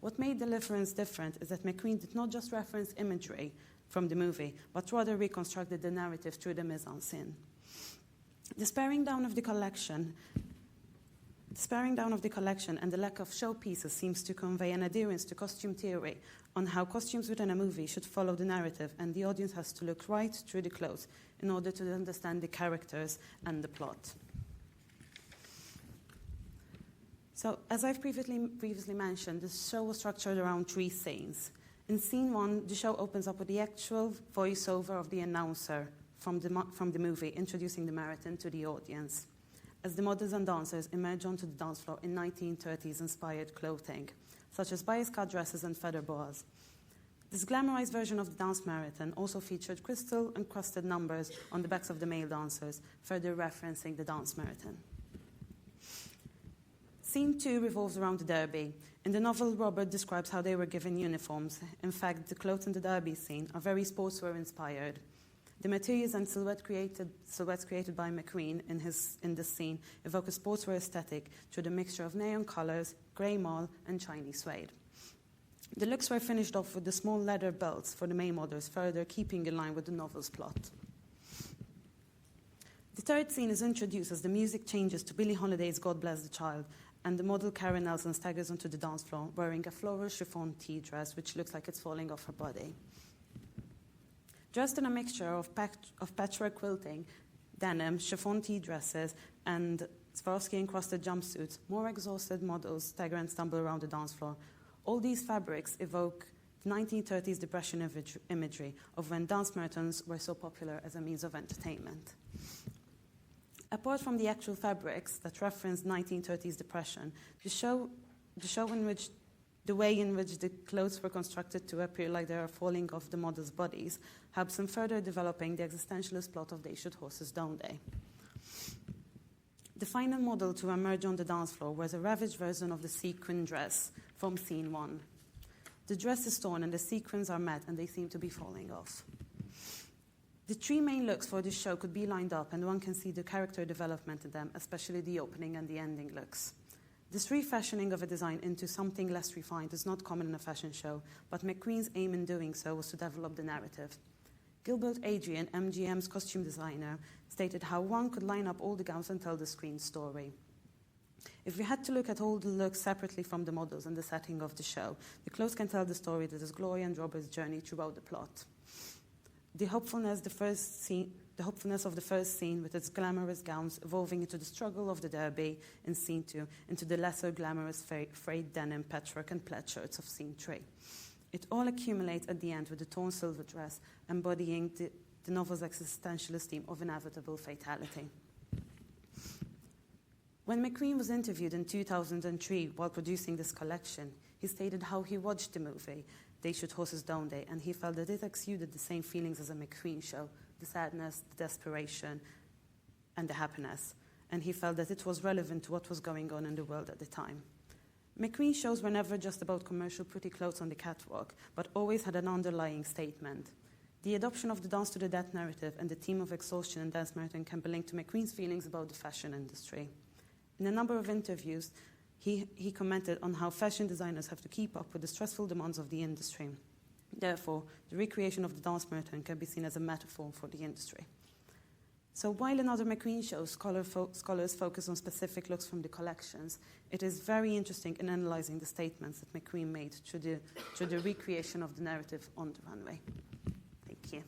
F: What made Deliverance different is that McQueen did not just reference imagery from the movie, but rather reconstructed the narrative through the mise-en-scène. The sparing down of the collection and the lack of showpieces seems to convey an adherence to costume theory on how costumes within a movie should follow the narrative, and the audience has to look right through the clothes in order to understand the characters and the plot. So, as I've previously mentioned, the show was structured around 3 scenes. In scene 1, the show opens up with the actual voiceover of the announcer from the movie, introducing the marathon to the audience, as the models and dancers emerge onto the dance floor in 1930s-inspired clothing, such as bias-cut dresses and feather boas. This glamorized version of the dance marathon also featured crystal-encrusted numbers on the backs of the male dancers, further referencing the dance marathon. Scene 2 revolves around the derby. In the novel, Robert describes how they were given uniforms. In fact, the clothes in the derby scene are very sportswear-inspired. The materials and silhouettes created by McQueen in this scene evoke a sportswear aesthetic through the mixture of neon colors, grey mall, and shiny suede. The looks were finished off with the small leather belts for the male models, further keeping in line with the novel's plot. The third scene is introduced as the music changes to Billie Holiday's God Bless the Child, and the model Karen Nelson staggers onto the dance floor wearing a floral chiffon tea dress which looks like it's falling off her body. Dressed in a mixture of patchwork quilting, denim, chiffon tea dresses, and Swarovski-encrusted jumpsuits, more exhausted models stagger and stumble around the dance floor. All these fabrics evoke 1930s Depression imagery of when dance marathons were so popular as a means of entertainment. Apart from the actual fabrics that reference 1930s Depression, the way in which the clothes were constructed to appear like they are falling off the models' bodies helps in further developing the existentialist plot of They Shoot Horses, Don't They? The final model to emerge on the dance floor was a ravaged version of the sequin dress from scene 1. The dress is torn and the sequins are met and they seem to be falling off. The 3 main looks for this show could be lined up and one can see the character development in them, especially the opening and the ending looks. This refashioning of a design into something less refined is not common in a fashion show, but McQueen's aim in doing so was to develop the narrative. Gilbert Adrian, MGM's costume designer, stated how one could line up all the gowns and tell the screen story. If we had to look at all the looks separately from the models and the setting of the show, the clothes can tell the story that is Gloria and Robert's journey throughout the plot. The hopefulness of the first scene with its glamorous gowns evolving into the struggle of the derby in scene 2, into the lesser glamorous frayed denim, patchwork and plaid shirts of scene 3. It all accumulates at the end with the torn silver dress embodying the novel's existentialist theme of inevitable fatality. When McQueen was interviewed in 2003 while producing this collection, he stated how he watched the movie They Shoot Horses, Don't They? And he felt that it exuded the same feelings as a McQueen show, the sadness, the desperation, and the happiness. And he felt that it was relevant to what was going on in the world at the time. McQueen shows were never just about commercial pretty clothes on the catwalk, but always had an underlying statement. The adoption of the dance to the death narrative and the theme of exhaustion in dance marathon can be linked to McQueen's feelings about the fashion industry. In a number of interviews, he commented on how fashion designers have to keep up with the stressful demands of the industry. Therefore, the recreation of the dance marathon can be seen as a metaphor for the industry. So while in other McQueen shows, scholars focus on specific looks from the collections, it is very interesting in analyzing the statements that McQueen made through the recreation of the narrative on the runway. Thank you.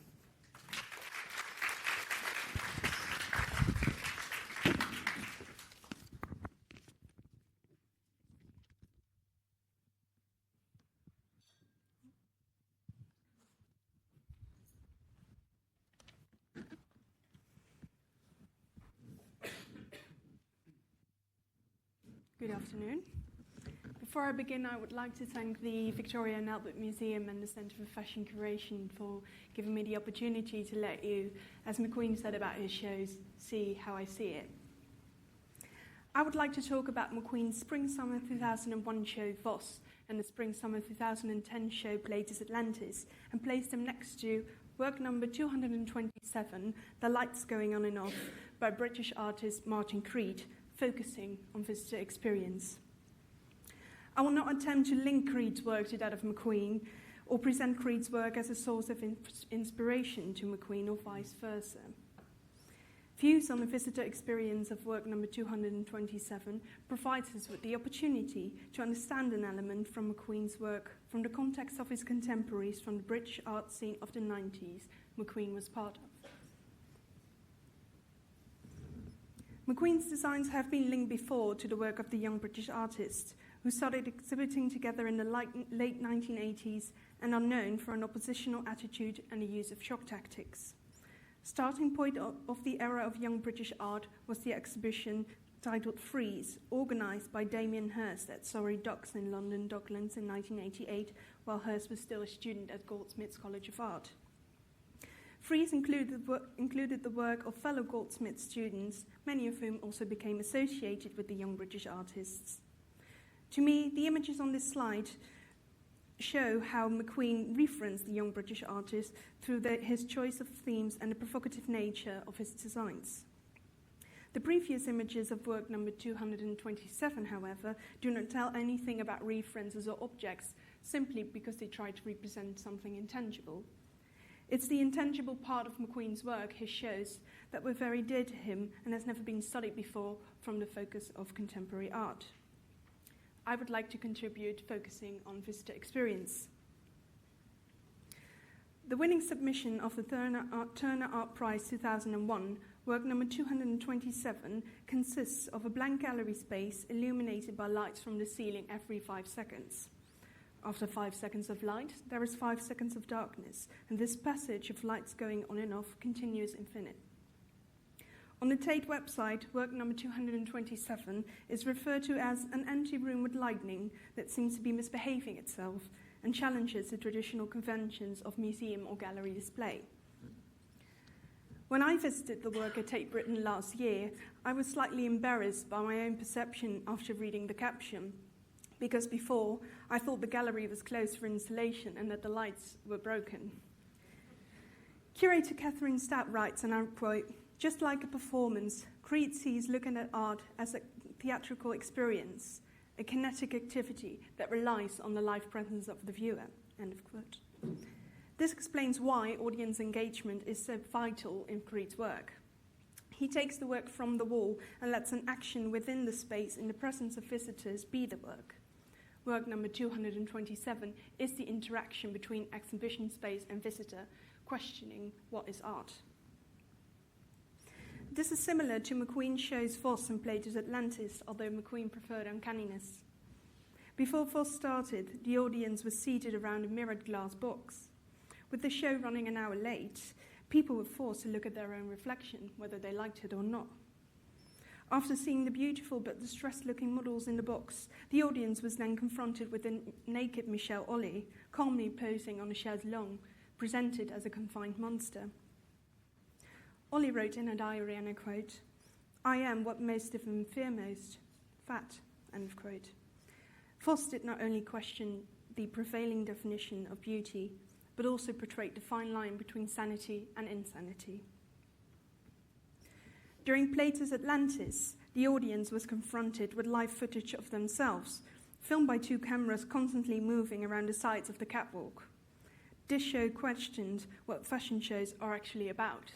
G: Good afternoon. Before I begin, I would like to thank the Victoria and Albert Museum and the Centre for Fashion Curation for giving me the opportunity to let you, as McQueen said about his shows, see how I see it. I would like to talk about McQueen's Spring-Summer 2001 show Voss and the Spring-Summer 2010 show Pleiades Atlantis and place them next to work number 227, The Lights Going On and Off, by British artist Martin Creed, focusing on visitor experience. I will not attempt to link Creed's work to that of McQueen, or present Creed's work as a source of inspiration to McQueen or vice versa. Views on the visitor experience of work number 227 provides us with the opportunity to understand an element from McQueen's work from the context of his contemporaries from the British art scene of the 90s McQueen was part of. McQueen's designs have been linked before to the work of the young British artists who started exhibiting together in the late 1980s and are known for an oppositional attitude and the use of shock tactics. Starting point of the era of young British art was the exhibition titled Freeze, organised by Damien Hirst at Surrey Docks in London Docklands in 1988, while Hirst was still a student at Goldsmiths College of Art. Freeze included the work of fellow Goldsmiths students, many of whom also became associated with the young British artists. To me, the images on this slide show how McQueen referenced the young British artist through his choice of themes and the provocative nature of his designs. The previous images of work number 227, however, do not tell anything about references or objects, simply because they try to represent something intangible. It's the intangible part of McQueen's work, his shows, that were very dear to him and has never been studied before from the focus of contemporary art. I would like to contribute focusing on visitor experience. The winning submission of the Turner Art Prize 2001, work number 227, consists of a blank gallery space illuminated by lights from the ceiling every 5 seconds. After 5 seconds of light, there is 5 seconds of darkness, and this passage of lights going on and off continues infinite. On the Tate website, work number 227 is referred to as an empty room with lightning that seems to be misbehaving itself and challenges the traditional conventions of museum or gallery display. When I visited the work at Tate Britain last year, I was slightly embarrassed by my own perception after reading the caption, because before I thought the gallery was closed for installation and that the lights were broken. Curator Catherine Stout writes, and I quote, "Just like a performance, Creed sees looking at art as a theatrical experience, a kinetic activity that relies on the live presence of the viewer." End of quote. This explains why audience engagement is so vital in Creed's work. He takes the work from the wall and lets an action within the space in the presence of visitors be the work. Work number 227 is the interaction between exhibition space and visitor, questioning what is art. This is similar to McQueen shows Voss and Plato's Atlantis, although McQueen preferred uncanniness. Before Voss started, the audience was seated around a mirrored glass box. With the show running an hour late, people were forced to look at their own reflection, whether they liked it or not. After seeing the beautiful but distressed-looking models in the box, the audience was then confronted with a naked Michel Olly, calmly posing on a chaise longue, presented as a confined monster. Olly wrote in a diary, and I quote, "I am what most of them fear most, fat," end of quote. Voss did not only question the prevailing definition of beauty, but also portrayed the fine line between sanity and insanity. During Plato's Atlantis, the audience was confronted with live footage of themselves, filmed by 2 cameras constantly moving around the sides of the catwalk. This show questioned what fashion shows are actually about.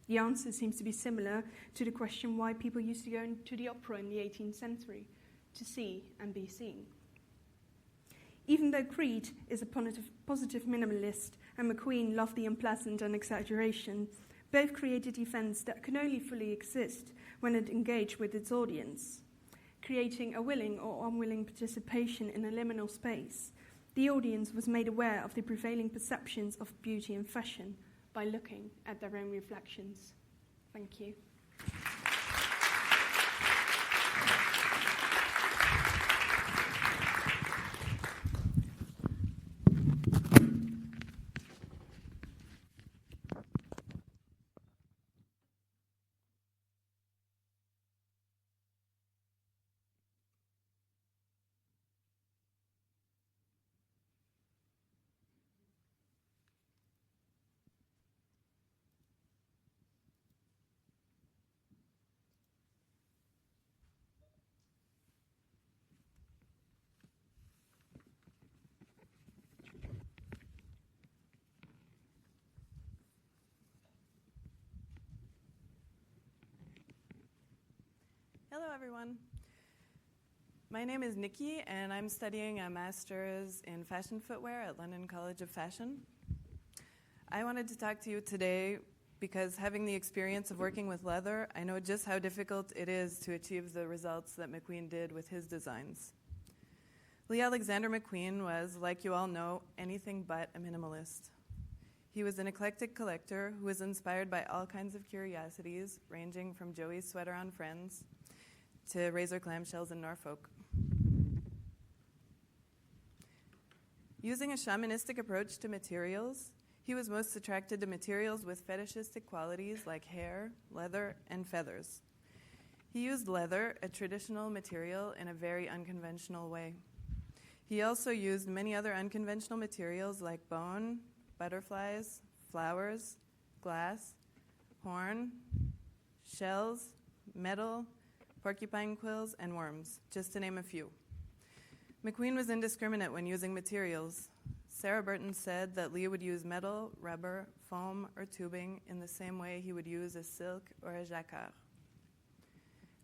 G: The answer seems to be similar to the question why people used to go to the opera in the 18th century, to see and be seen. Even though Creed is a positive minimalist and McQueen loved the unpleasant and exaggeration, both created events that can only fully exist when it engaged with its audience. Creating a willing or unwilling participation in a liminal space, the audience was made aware of the prevailing perceptions of beauty and fashion by looking at their own reflections. Thank you.
H: Hello, everyone. My name is Nikki, and I'm studying a master's in fashion footwear at London College of Fashion. I wanted to talk to you today because having the experience of working with leather, I know just how difficult it is to achieve the results that McQueen did with his designs. Alexander McQueen was, like you all know, anything but a minimalist. He was an eclectic collector who was inspired by all kinds of curiosities, ranging from Joey's sweater on Friends to razor clamshells in Norfolk. Using a shamanistic approach to materials, he was most attracted to materials with fetishistic qualities like hair, leather, and feathers. He used leather, a traditional material, in a very unconventional way. He also used many other unconventional materials like bone, butterflies, flowers, glass, horn, shells, metal, porcupine quills, and worms, just to name a few. McQueen was indiscriminate when using materials. Sarah Burton said that Lee would use metal, rubber, foam, or tubing in the same way he would use a silk or a jacquard.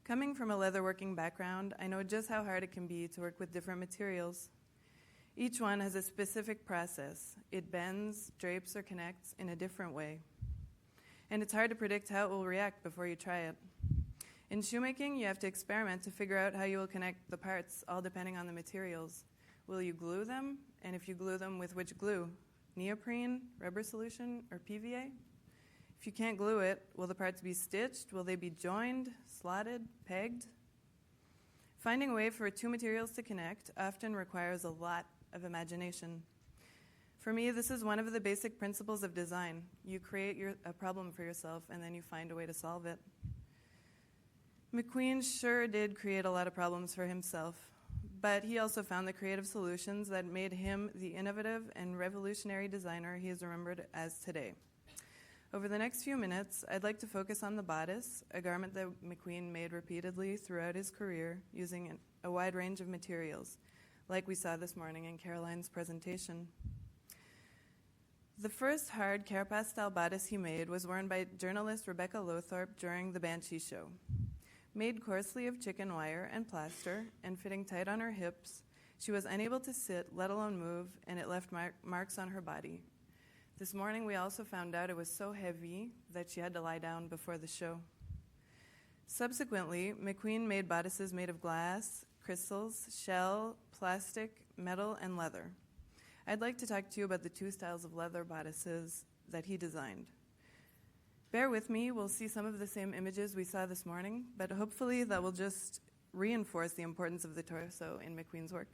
H: Coming from a leatherworking background, I know just how hard it can be to work with different materials. Each one has a specific process. It bends, drapes, or connects in a different way. And it's hard to predict how it will react before you try it. In shoemaking, you have to experiment to figure out how you will connect the parts, all depending on the materials. Will you glue them? And if you glue them, with which glue? Neoprene, rubber solution, or PVA? If you can't glue it, will the parts be stitched? Will they be joined, slotted, pegged? Finding a way for two materials to connect often requires a lot of imagination. For me, this is one of the basic principles of design. You create a problem for yourself, and then you find a way to solve it. McQueen sure did create a lot of problems for himself, but he also found the creative solutions that made him the innovative and revolutionary designer he is remembered as today. Over the next few minutes, I'd like to focus on the bodice, a garment that McQueen made repeatedly throughout his career using a wide range of materials, like we saw this morning in Caroline's presentation. The first hard carapace-style bodice he made was worn by journalist Rebecca Lothorpe during the Banshee show. Made coarsely of chicken wire and plaster and fitting tight on her hips, she was unable to sit, let alone move, and it left marks on her body. This morning we also found out it was so heavy that she had to lie down before the show. Subsequently, McQueen made bodices made of glass, crystals, shell, plastic, metal, and leather. I'd like to talk to you about the two styles of leather bodices that he designed. Bear with me, we'll see some of the same images we saw this morning, but hopefully that will just reinforce the importance of the torso in McQueen's work.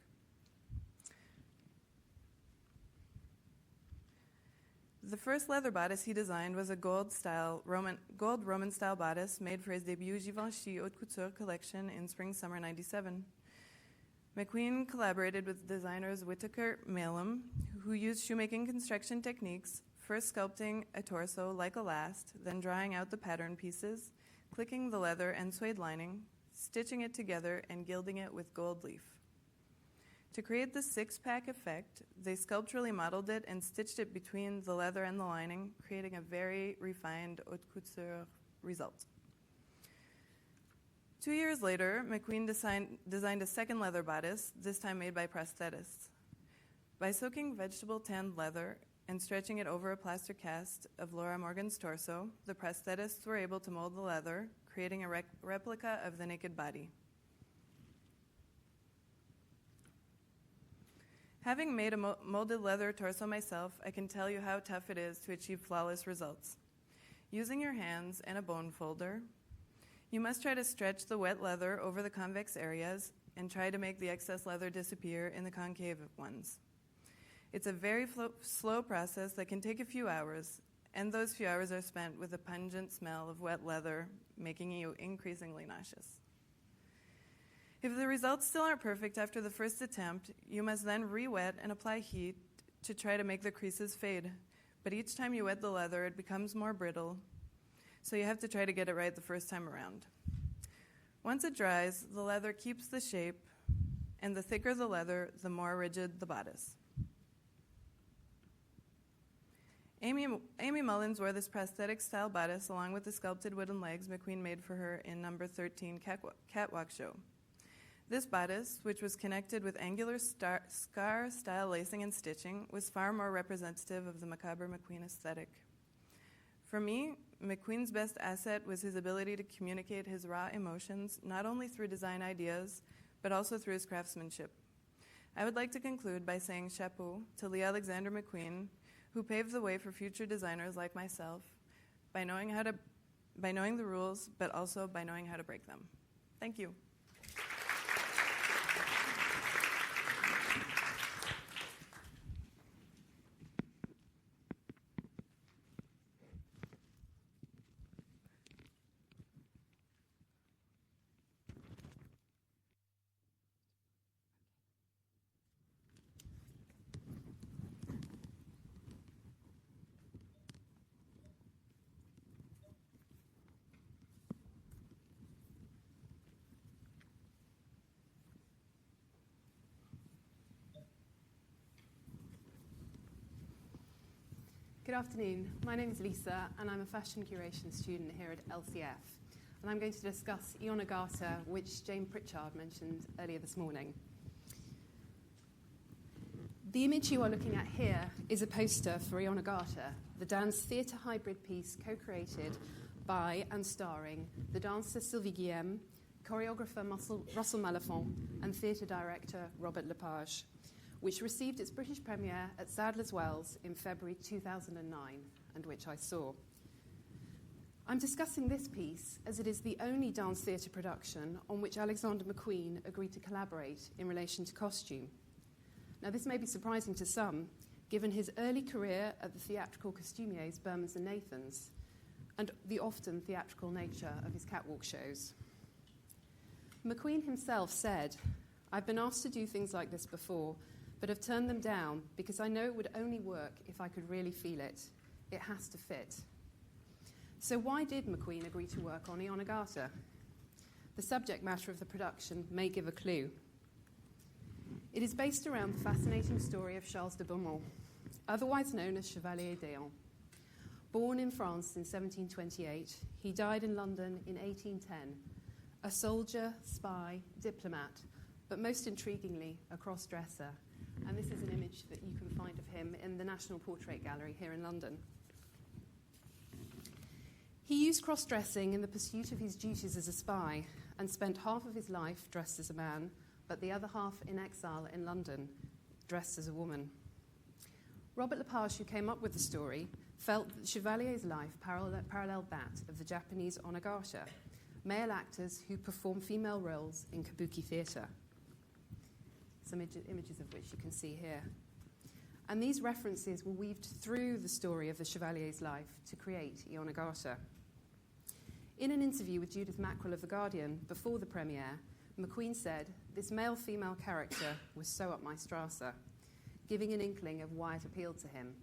H: The first leather bodice he designed was a gold Roman-style bodice made for his debut Givenchy Haute Couture collection in spring-summer '97. McQueen collaborated with designers Whittaker Malum, who used shoemaking construction techniques, first sculpting a torso like a last, then drawing out the pattern pieces, clicking the leather and suede lining, stitching it together, and gilding it with gold leaf. To create the six-pack effect, they sculpturally modeled it and stitched it between the leather and the lining, creating a very refined haute couture result. 2 years later, McQueen designed a second leather bodice, this time made by prosthetists. By soaking vegetable tanned leather and stretching it over a plaster cast of Laura Morgan's torso, the prosthetists were able to mold the leather, creating a replica of the naked body. Having made a molded leather torso myself, I can tell you how tough it is to achieve flawless results. Using your hands and a bone folder, you must try to stretch the wet leather over the convex areas and try to make the excess leather disappear in the concave ones. It's a very slow process that can take a few hours, and those few hours are spent with a pungent smell of wet leather, making you increasingly nauseous. If the results still aren't perfect after the first attempt, you must then re-wet and apply heat to try to make the creases fade. But each time you wet the leather, it becomes more brittle, so you have to try to get it right the first time around. Once it dries, the leather keeps the shape, and the thicker the leather, the more rigid the bodice. Amy Mullins wore this prosthetic-style bodice along with the sculpted wooden legs McQueen made for her in number 13 catwalk show. This bodice, which was connected with angular scar-style lacing and stitching, was far more representative of the macabre McQueen aesthetic. For me, McQueen's best asset was his ability to communicate his raw emotions, not only through design ideas, but also through his craftsmanship. I would like to conclude by saying chapeau to Alexander McQueen, who paved the way for future designers like myself by knowing the rules, but also by knowing how to break them. Thank you.
I: Good afternoon. My name is Lisa, and I'm a fashion curation student here at LCF. And I'm going to discuss Ionagata, which Jane Pritchard mentioned earlier this morning. The image you are looking at here is a poster for Ionagata, the dance theatre hybrid piece co-created by and starring the dancer Sylvie Guillem, choreographer Russell Malafont, and theatre director Robert Lepage, which received its British premiere at Sadler's Wells in February 2009, and which I saw. I'm discussing this piece as it is the only dance theatre production on which Alexander McQueen agreed to collaborate in relation to costume. Now, this may be surprising to some, given his early career at the theatrical costumiers Bermans and Nathans, and the often theatrical nature of his catwalk shows. McQueen himself said, "I've been asked to do things like this before, but have turned them down because I know it would only work if I could really feel it. It has to fit." So why did McQueen agree to work on Ionagata? The subject matter of the production may give a clue. It is based around the fascinating story of Charles de Beaumont, otherwise known as Chevalier d'Eon. Born in France in 1728, he died in London in 1810, a soldier, spy, diplomat, but most intriguingly, a cross-dresser. And this is an image that you can find of him in the National Portrait Gallery here in London. He used cross-dressing in the pursuit of his duties as a spy and spent half of his life dressed as a man, but the other half in exile in London, dressed as a woman. Robert Lepage, who came up with the story, felt that Chevalier's life paralleled that of the Japanese onagata, male actors who perform female roles in kabuki theatre. Some images of which you can see here. And these references were weaved through the story of the Chevalier's life to create Ionagata. In an interview with Judith Mackrell of The Guardian before the premiere, McQueen said, "This male-female character was so up my Strasse," giving an inkling of why it appealed to him.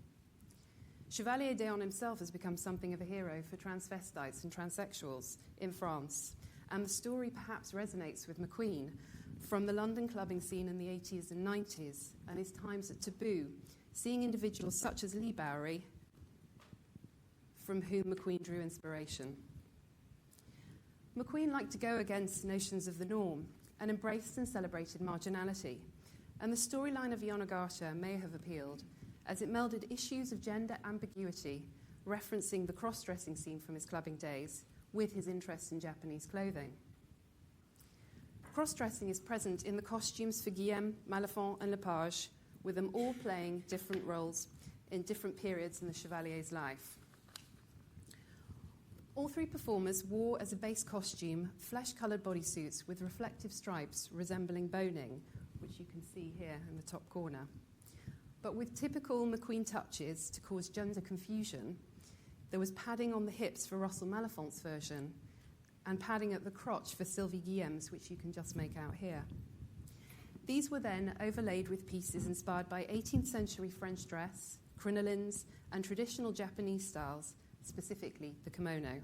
I: Chevalier d'Eon himself has become something of a hero for transvestites and transsexuals in France, and the story perhaps resonates with McQueen from the London clubbing scene in the 80s and 90s and his times at Taboo, seeing individuals such as Lee Bowery, from whom McQueen drew inspiration. McQueen liked to go against notions of the norm and embraced and celebrated marginality, and the storyline of Ionagata may have appealed as it melded issues of gender ambiguity, referencing the cross-dressing scene from his clubbing days, with his interest in Japanese clothing. Cross-dressing is present in the costumes for Guillem, Malafont, and Lepage, with them all playing different roles in different periods in the Chevalier's life. All three performers wore as a base costume flesh-coloured bodysuits with reflective stripes resembling boning, which you can see here in the top corner. But with typical McQueen touches to cause gender confusion, there was padding on the hips for Russell Malafont's version, and padding at the crotch for Sylvie Guillem's, which you can just make out here. These were then overlaid with pieces inspired by 18th century French dress, crinolines, and traditional Japanese styles, specifically the kimono.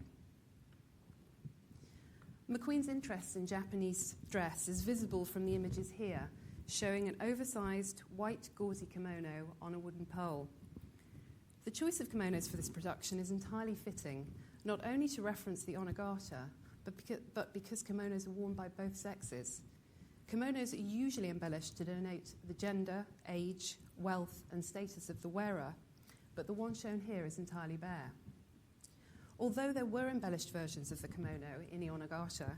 I: McQueen's interest in Japanese dress is visible from the images here, showing an oversized white gauzy kimono on a wooden pole. The choice of kimonos for this production is entirely fitting, not only to reference the onagata, but because kimonos are worn by both sexes. Kimonos are usually embellished to denote the gender, age, wealth, and status of the wearer, but the one shown here is entirely bare. Although there were embellished versions of the kimono in Ionagata,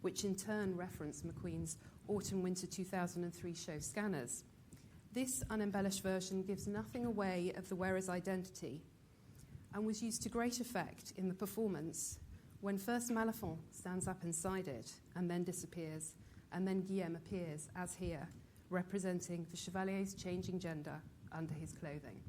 I: which in turn reference McQueen's Autumn-Winter 2003 show Scanners, this unembellished version gives nothing away of the wearer's identity and was used to great effect in the performance when first Malafont stands up inside it and then disappears, and then Guillaume appears, as here, representing the chevalier's changing gender under his clothing.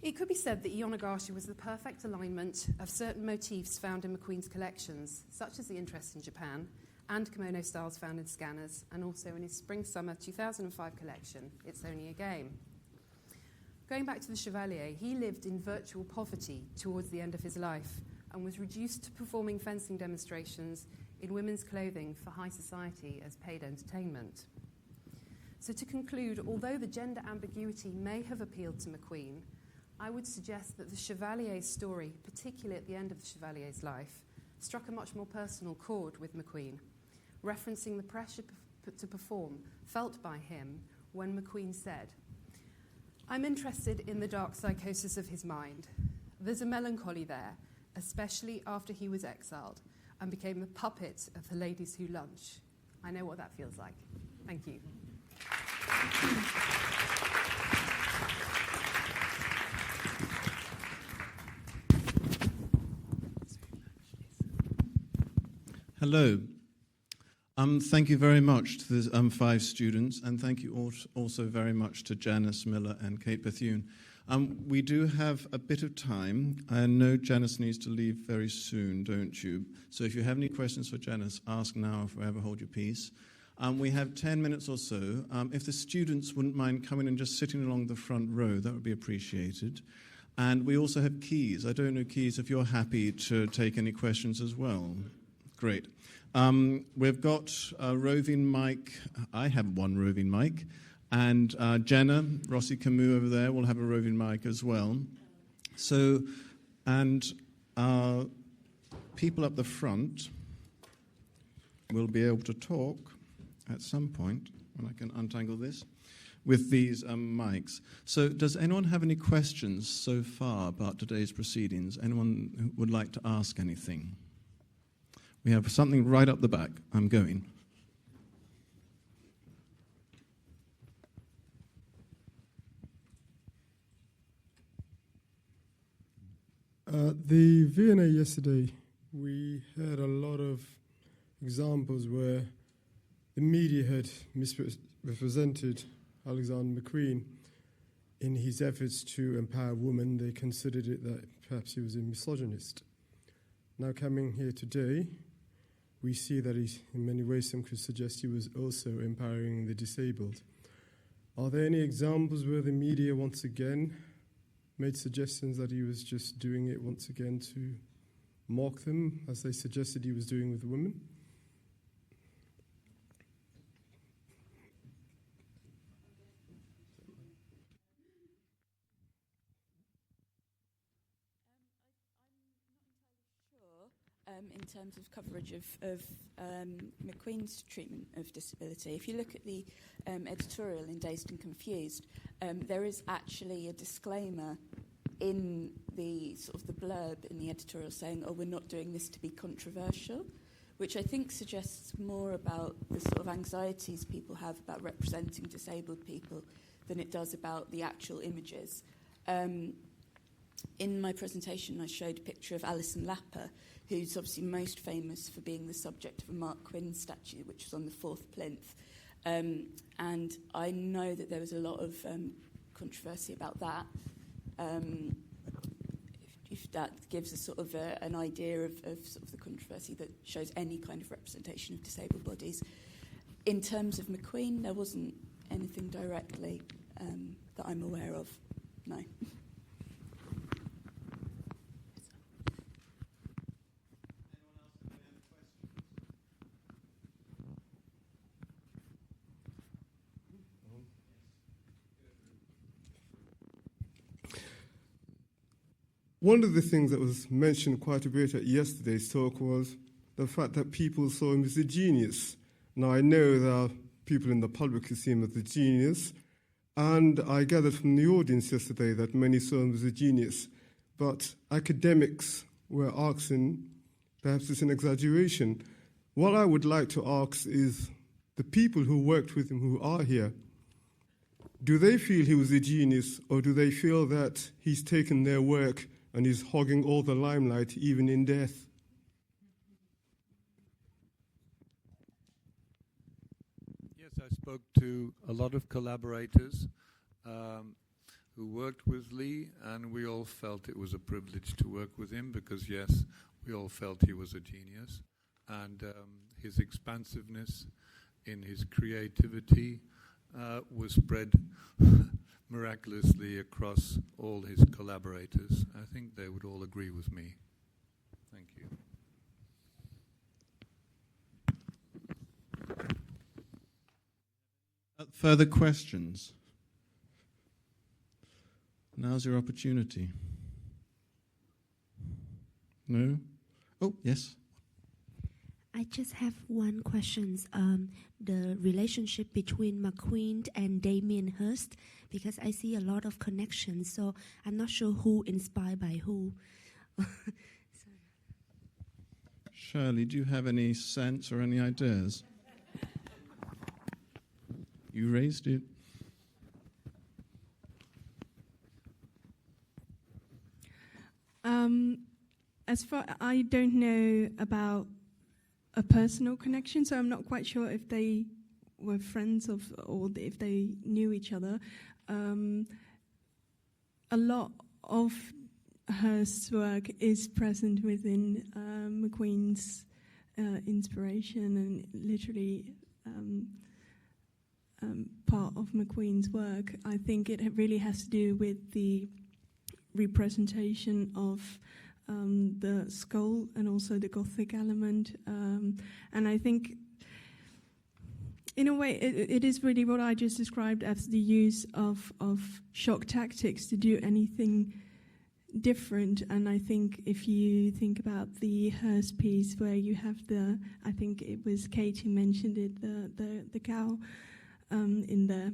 I: It could be said that Ionagata was the perfect alignment of certain motifs found in McQueen's collections, such as the interest in Japan and kimono styles found in Scanners, and also in his Spring-Summer 2005 collection, It's Only a Game. Going back to the Chevalier, he lived in virtual poverty towards the end of his life and was reduced to performing fencing demonstrations in women's clothing for high society as paid entertainment. So to conclude, although the gender ambiguity may have appealed to McQueen, I would suggest that the Chevalier's story, particularly at the end of the Chevalier's life, struck a much more personal chord with McQueen, referencing the pressure to perform felt by him when McQueen said, "I'm interested in the dark psychosis of his mind. There's a melancholy there, especially after he was exiled and became the puppet of the ladies who lunch. I know what that feels like." Thank you.
A: Hello. Thank you very much to the 5 students, and thank you also very much to Janice Miller and Kate Bethune. We do have a bit of time. I know Janice needs to leave very soon, don't you? So if you have any questions for Janice, ask now, if ever hold your peace. We have 10 minutes or so. If the students wouldn't mind coming and just sitting along the front row, that would be appreciated. And we also have Keys. I don't know, Keys, if you're happy to take any questions as well. Great. We've got a roving mic. I have one roving mic. And Jenna, Rossi Camus over there, will have a roving mic as well. So, and people up the front will be able to talk at some point, when I can untangle this, with these mics. So does anyone have any questions so far about today's proceedings? Anyone who would like to ask anything? We have something right up the back. I'm going.
J: The V&A yesterday, we had a lot of examples where the media had misrepresented Alexander McQueen in his efforts to empower women. They considered it that perhaps he was a misogynist. Now coming here today, we see that in many ways some could suggest he was also empowering the disabled. Are there any examples where the media once again made suggestions that he was just doing it once again to mock them, as they suggested he was doing with women?
K: In terms of coverage of McQueen's treatment of disability, if you look at the editorial in Dazed and Confused, there is actually a disclaimer in the sort of the blurb in the editorial saying, "Oh, we're not doing this to be controversial," which I think suggests more about the sort of anxieties people have about representing disabled people than it does about the actual images. In my presentation, I showed a picture of Alison Lapper, who's obviously most famous for being the subject of a Mark Quinn statue, which was on the 4th plinth. And I know that there was a lot of controversy about that. If that gives a sort of an idea of sort of the controversy that shows any kind of representation of disabled bodies. In terms of McQueen, there wasn't anything directly that I'm aware of, no.
J: One of the things that was mentioned quite a bit at yesterday's talk was the fact that people saw him as a genius. Now, I know there are people in the public who see him as a genius, and I gathered from the audience yesterday that many saw him as a genius. But academics were asking, perhaps it's an exaggeration. What I would like to ask is the people who worked with him who are here, do they feel he was a genius, or do they feel that he's taken their work and he's hogging all the limelight, even in death?
L: Yes, I spoke to a lot of collaborators who worked with Lee, and we all felt it was a privilege to work with him because, yes, we all felt he was a genius. And his expansiveness in his creativity was spread miraculously across all his collaborators. I think they would all agree with me. Thank you.
A: Further questions? Now's your opportunity. No? Oh, yes.
M: I just have one question. The relationship between McQueen and Damien Hirst, because I see a lot of connections, so I'm not sure who inspired by who.
A: Shirley, do you have any sense or any ideas? You raised it.
G: As far I don't know about a personal connection, so I'm not quite sure if they were friends or if they knew each other. A lot of Hirst's work is present within McQueen's inspiration and literally part of McQueen's work. I think it really has to do with the representation of the skull and also the Gothic element. And I think, in a way, it is really what I just described as the use of shock tactics to do anything different. And I think if you think about the Hearst piece where you have I think it was Kate who mentioned it, the cow in there,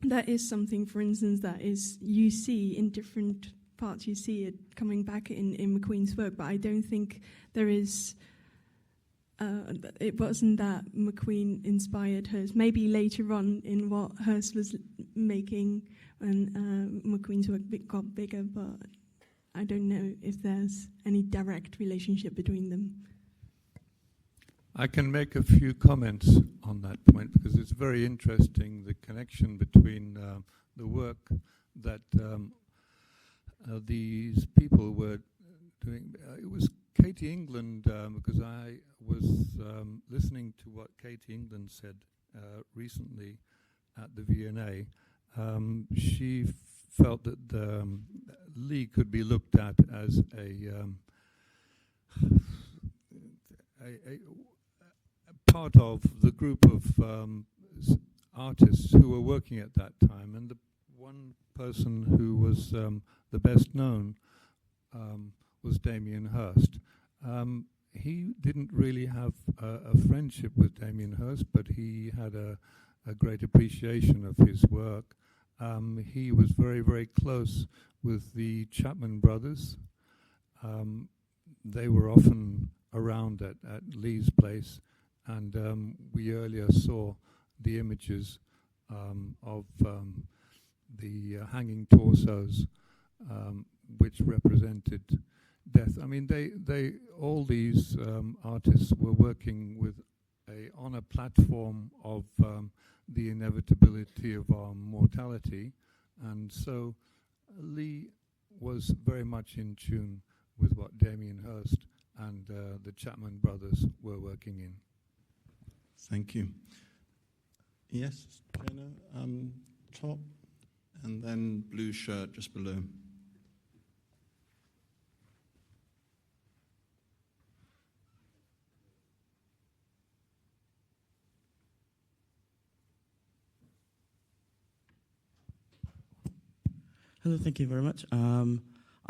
G: that is something, for instance, that is you see in different parts, you see it coming back in McQueen's work, but I don't think there is, it wasn't that McQueen inspired Hirst. Maybe later on in what Hirst was making when McQueen's work got bigger, but I don't know if there's any direct relationship between them.
L: I can make a few comments on that point because it's very interesting, the connection between the work that these people were doing. It was Katie England, because I was listening to what Katie England said recently at the V&A. She felt that Lee could be looked at as a part of the group of artists who were working at that time, and the one person who was the best known was Damien Hirst. He didn't really have a friendship with Damien Hirst, but he had a great appreciation of his work. He was very, very close with the Chapman brothers. They were often around at Lee's place, and we earlier saw the images of the hanging torsos, which represented death. I mean, they all these artists were working with on a platform of the inevitability of our mortality, and so Lee was very much in tune with what Damien Hirst and the Chapman brothers were working in.
A: Thank you. Yes, Jenna, top, and then blue shirt just below.
N: Hello, thank you very much.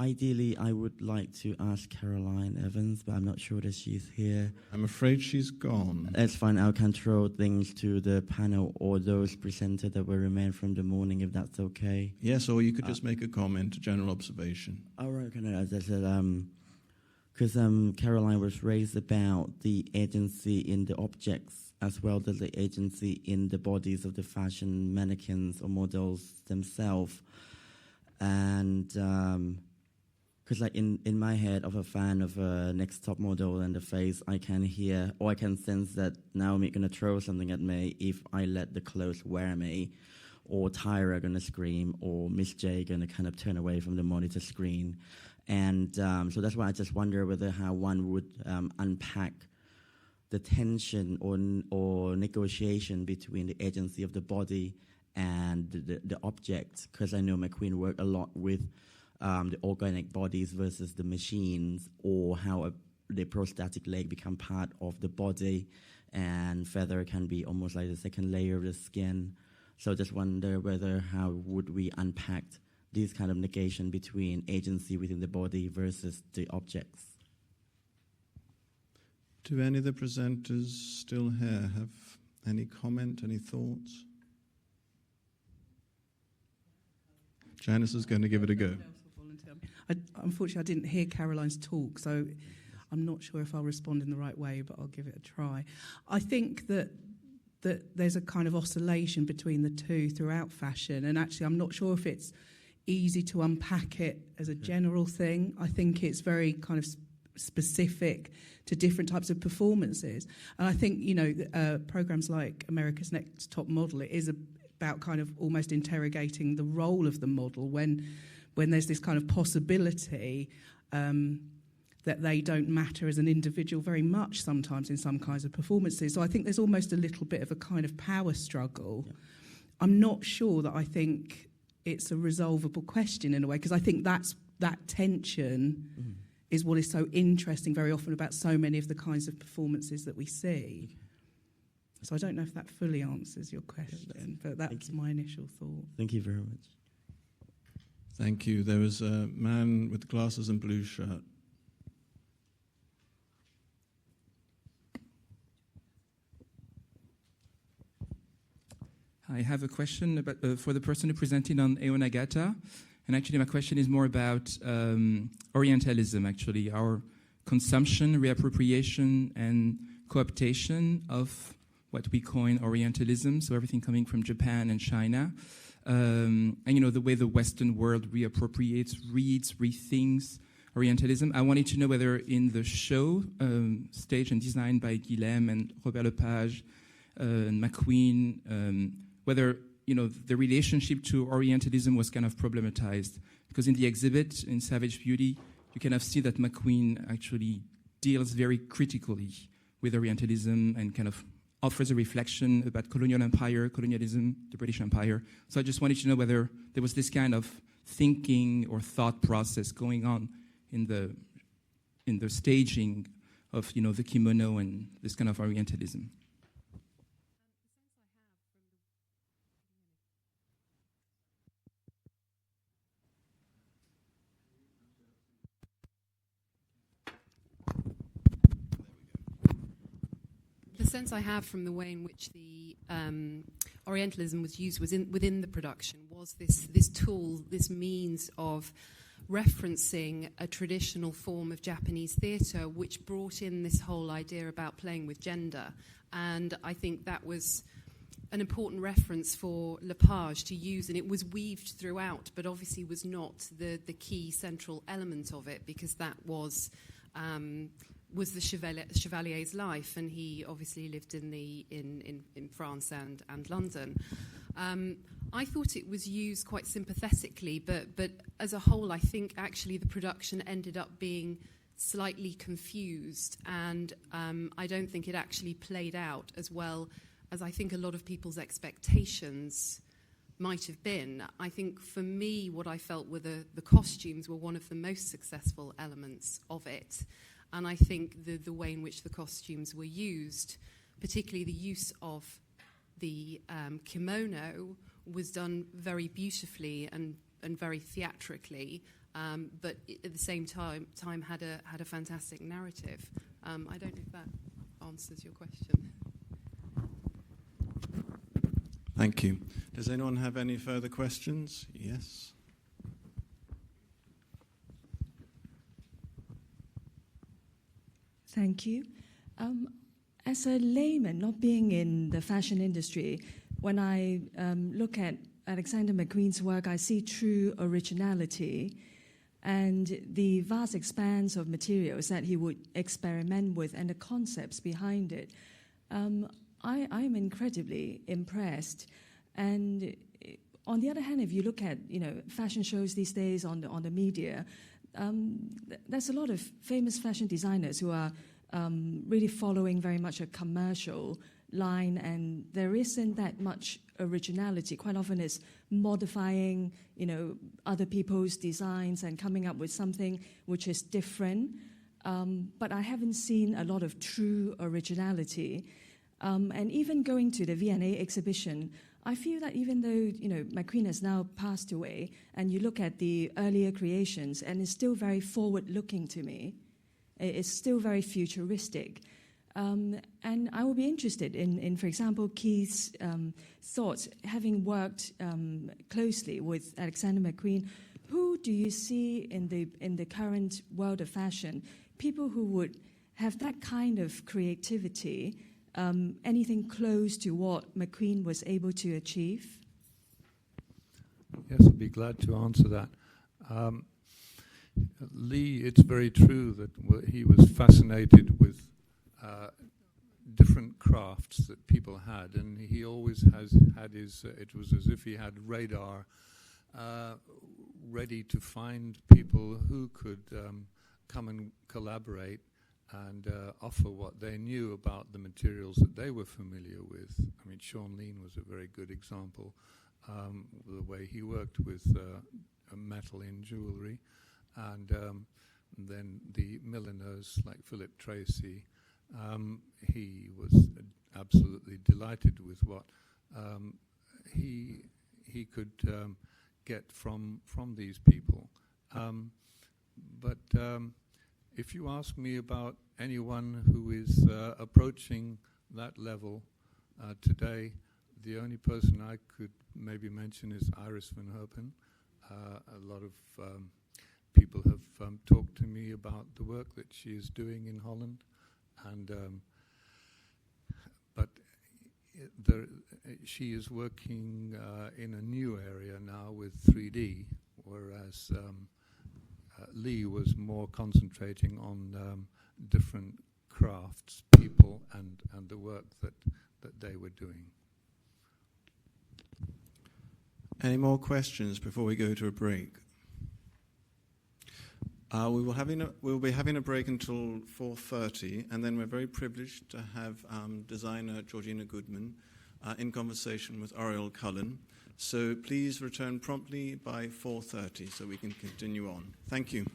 N: Ideally, I would like to ask Caroline Evans, but I'm not sure that she's here.
A: I'm afraid she's gone.
N: That's fine. I'll control things to the panel or those presented that will remain from the morning, if that's okay.
A: Yes, or you could just make a comment, a general observation.
N: All right, as I said, because Caroline was raised about the agency in the objects as well as the agency in the bodies of the fashion mannequins or models themselves. And because like in my head of a fan of a next top model and the face, I can hear or I can sense that Naomi going to throw something at me if I let the clothes wear me, or Tyra going to scream, or Miss J going to kind of turn away from the monitor screen. And so that's why I just wonder whether how one would unpack the tension or negotiation between the agency of the body and the object, because I know McQueen worked a lot with the organic bodies versus the machines, or how the prosthetic leg become part of the body, and feather can be almost like the second layer of the skin. So just wonder whether how would we unpack this kind of negation between agency within the body versus the objects.
A: Do any of the presenters still here have any comment, any thoughts? Janice is going to give it a go.
B: Unfortunately, I didn't hear Caroline's talk, so I'm not sure if I'll respond in the right way, but I'll give it a try. I think that there's a kind of oscillation between the two throughout fashion, and actually I'm not sure if it's easy to unpack it as a general thing. I think it's very kind of specific to different types of performances. And I think, programs like America's Next Top Model, it is about kind of almost interrogating the role of the model when there's this kind of possibility that they don't matter as an individual very much sometimes in some kinds of performances. So I think there's almost a little bit of a kind of power struggle. Yeah. I'm not sure that I think it's a resolvable question in a way, because I think that tension is what is so interesting very often about so many of the kinds of performances that we see. Okay. So I don't know if that fully answers your question, but that's my initial thought.
N: Thank you very much.
A: Thank you. There was a man with glasses and blue shirt.
O: I have a question about, for the person who presented on Eonagata. And actually my question is more about Orientalism, actually, our consumption, reappropriation, and cooptation of what we coin Orientalism, so everything coming from Japan and China. And, the way the Western world reappropriates, reads, rethinks Orientalism. I wanted to know whether in the show, staged and designed by Guilhem and Robert Lepage and McQueen, whether the relationship to Orientalism was kind of problematized. Because in the exhibit, in Savage Beauty, you kind of see that McQueen actually deals very critically with Orientalism and kind of offers a reflection about colonialism, the British Empire. So I just wanted to know whether there was this kind of thinking or thought process going on in the staging of the kimono and this kind of Orientalism.
I: The sense I have from the way in which the Orientalism was used within the production was this tool, this means of referencing a traditional form of Japanese theatre, which brought in this whole idea about playing with gender. And I think that was an important reference for Lepage to use, and it was weaved throughout, but obviously was not the key central element of it, because that was the Chevalier's life, and he obviously lived in France and London. I thought it was used quite sympathetically, but as a whole, I think actually the production ended up being slightly confused, and I don't think it actually played out as well as I think a lot of people's expectations might have been. I think for me, what I felt were the costumes were one of the most successful elements of it. And I think the way in which the costumes were used, particularly the use of the kimono, was done very beautifully and very theatrically. but at the same time had a fantastic narrative. I don't know if that answers your question.
A: Thank you. Does anyone have any further questions? Yes.
P: Thank you. As a layman, not being in the fashion industry, when I look at Alexander McQueen's work, I see true originality and the vast expanse of materials that he would experiment with and the concepts behind it. I am incredibly impressed. And on the other hand, if you look at fashion shows these days on the media, there's a lot of famous fashion designers who are really following very much a commercial line, and there isn't that much originality. Quite often it's modifying, other people's designs and coming up with something which is different. But I haven't seen a lot of true originality. And even going to the V&A exhibition, I feel that even though McQueen has now passed away, and you look at the earlier creations, and it's still very forward-looking to me. It's still very futuristic. And I will be interested in for example, Keith's thoughts, having worked closely with Alexander McQueen. Who do you see in the current world of fashion, people who would have that kind of creativity, anything close to what McQueen was able to achieve?
L: Yes, I'd be glad to answer that. Lee, it's very true that he was fascinated with different crafts that people had, and he always has had his, it was as if he had radar ready to find people who could come and collaborate and offer what they knew about the materials that they were familiar with. I mean, Sean Lean was a very good example, the way he worked with metal in jewellery, and then the milliners like Philip Tracy. He was absolutely delighted with what he could get from these people. But if you ask me about anyone who is approaching that level today, the only person I could maybe mention is Iris van Herpen. A lot of people have talked to me about the work that she is doing in Holland, and but she is working in a new area now with 3D, whereas Lee was more concentrating on different crafts, people, and the work that they were doing.
A: Any more questions before we go to a break? We'll be having a break until 4:30, and then we're very privileged to have designer Georgina Goodman in conversation with Oriel Cullen. So please return promptly by 4:30 so we can continue on. Thank you.